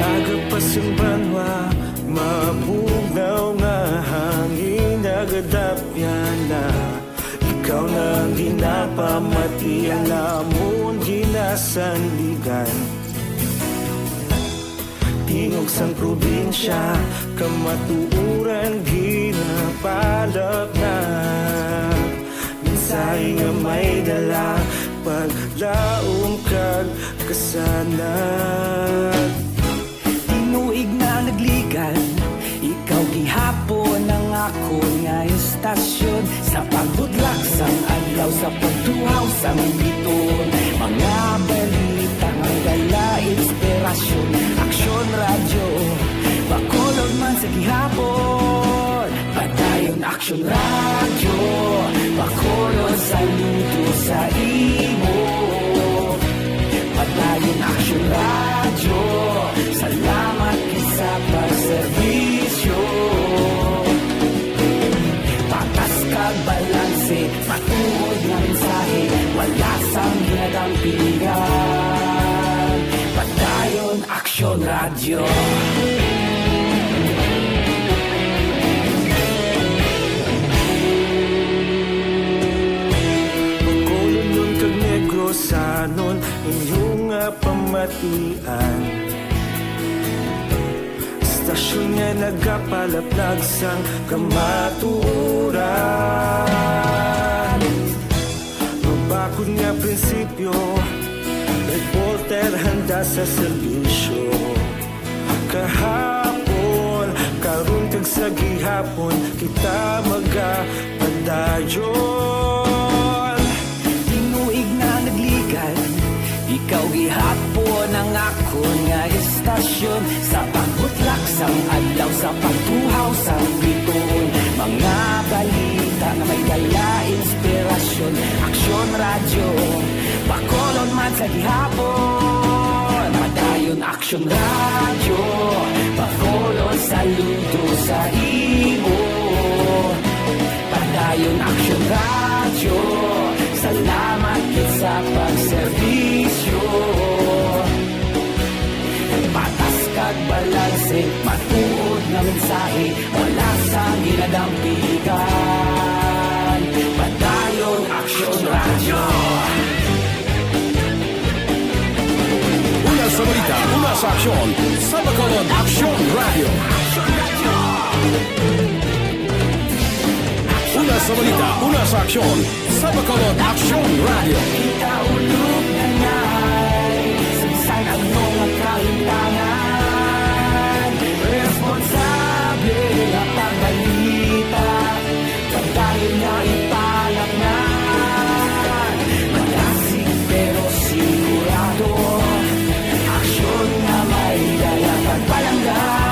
Agapasang banwa, mabugaw nga hangin agadapyan na. Ikaw nang ginapamati, alamon ginasandigan. Tingog sang probinsya, kamatuuran ginapalap na. Minsay nga may dala, paglaom kag kasanat. Tinuig na nagligan, ikaw gihapon ang ako nga istasyon. Sa pagbudlak sang adlaw, sa pagtuhaw sang biton, mga balita nga dala inspirasyon. Aksyon Radio, Bacolod man sa gihapon, padayon Padayon Action Radio, Bacolod saludo sa imo. Padayon Action Radio, salamat sa pagserbisyo. Patas kag balanse, matuod nga mensahe, wala sang ginadampingan. Padayon Action Radio. Sanon inyong pamatian, stasyon nga nagapalaplag sang kamaturan. Mabakod nga prinsipyo, reporter handa sa serbisyo. Kahapon, karon kag sa gihapon, kita magapadayon. Ikaw gihapon ang ako nga istasyon, sa pagbutlak sang adlaw, sa pagtuhaw sang bituon. Mga balita na may dala inspirasyon. Action Radio, Bacolod man sa gihapon. Padayon Action Radio, Bacolod saludo sa imo. Padayon Action Radio, salamat sa pagserbisyo. Patas kag balanse, matuod nga mensahe, wala sa ginadampigan. Padayon Action Radio. Una sa balita, una sa aksyon, sa Bacolod Action Radio. Una sa balita, una sa aksyon, sa Bacolod Action Radio. Kita ulog na ngay, sagsay ang mga kalintangan. Responsable ang pagbalita, pagdayon na ipalaknan. Malasig pero sigurado, aksyon na may dala pagpalanggan.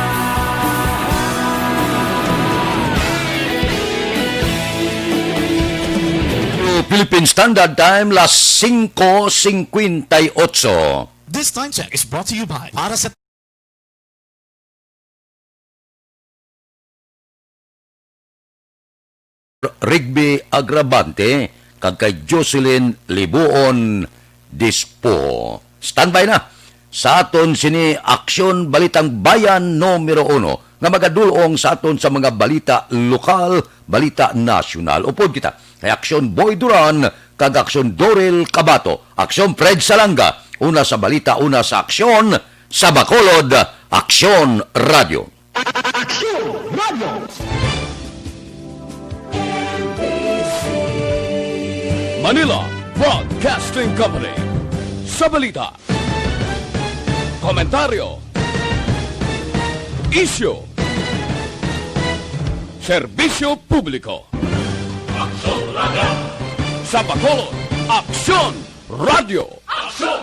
Philippine Standard Time, las 5:58. This time check is brought to you by Paracetamol. Rigby Agravante, kag kay Jocelyn Libuon Dispo. Standby na sa aton sini Aksyon Balitang Bayan numero 1 nga magadulong sa aton sa mga balita lokal, balita nasyonal. Upod kita kay Aksyon Boy Duran kag Aksyon Dorel Cabato, Aksyon Fred Salanga, una sa balita, una sa aksyon sa Bacolod Aksyon Radio. Aksyon Radio. Manila Broadcasting Company. Sa balita, komentaryo, isyu, serbisyo publiko. Aksyon Radio. Sa Bacolod, Aksyon Radio. Aksyon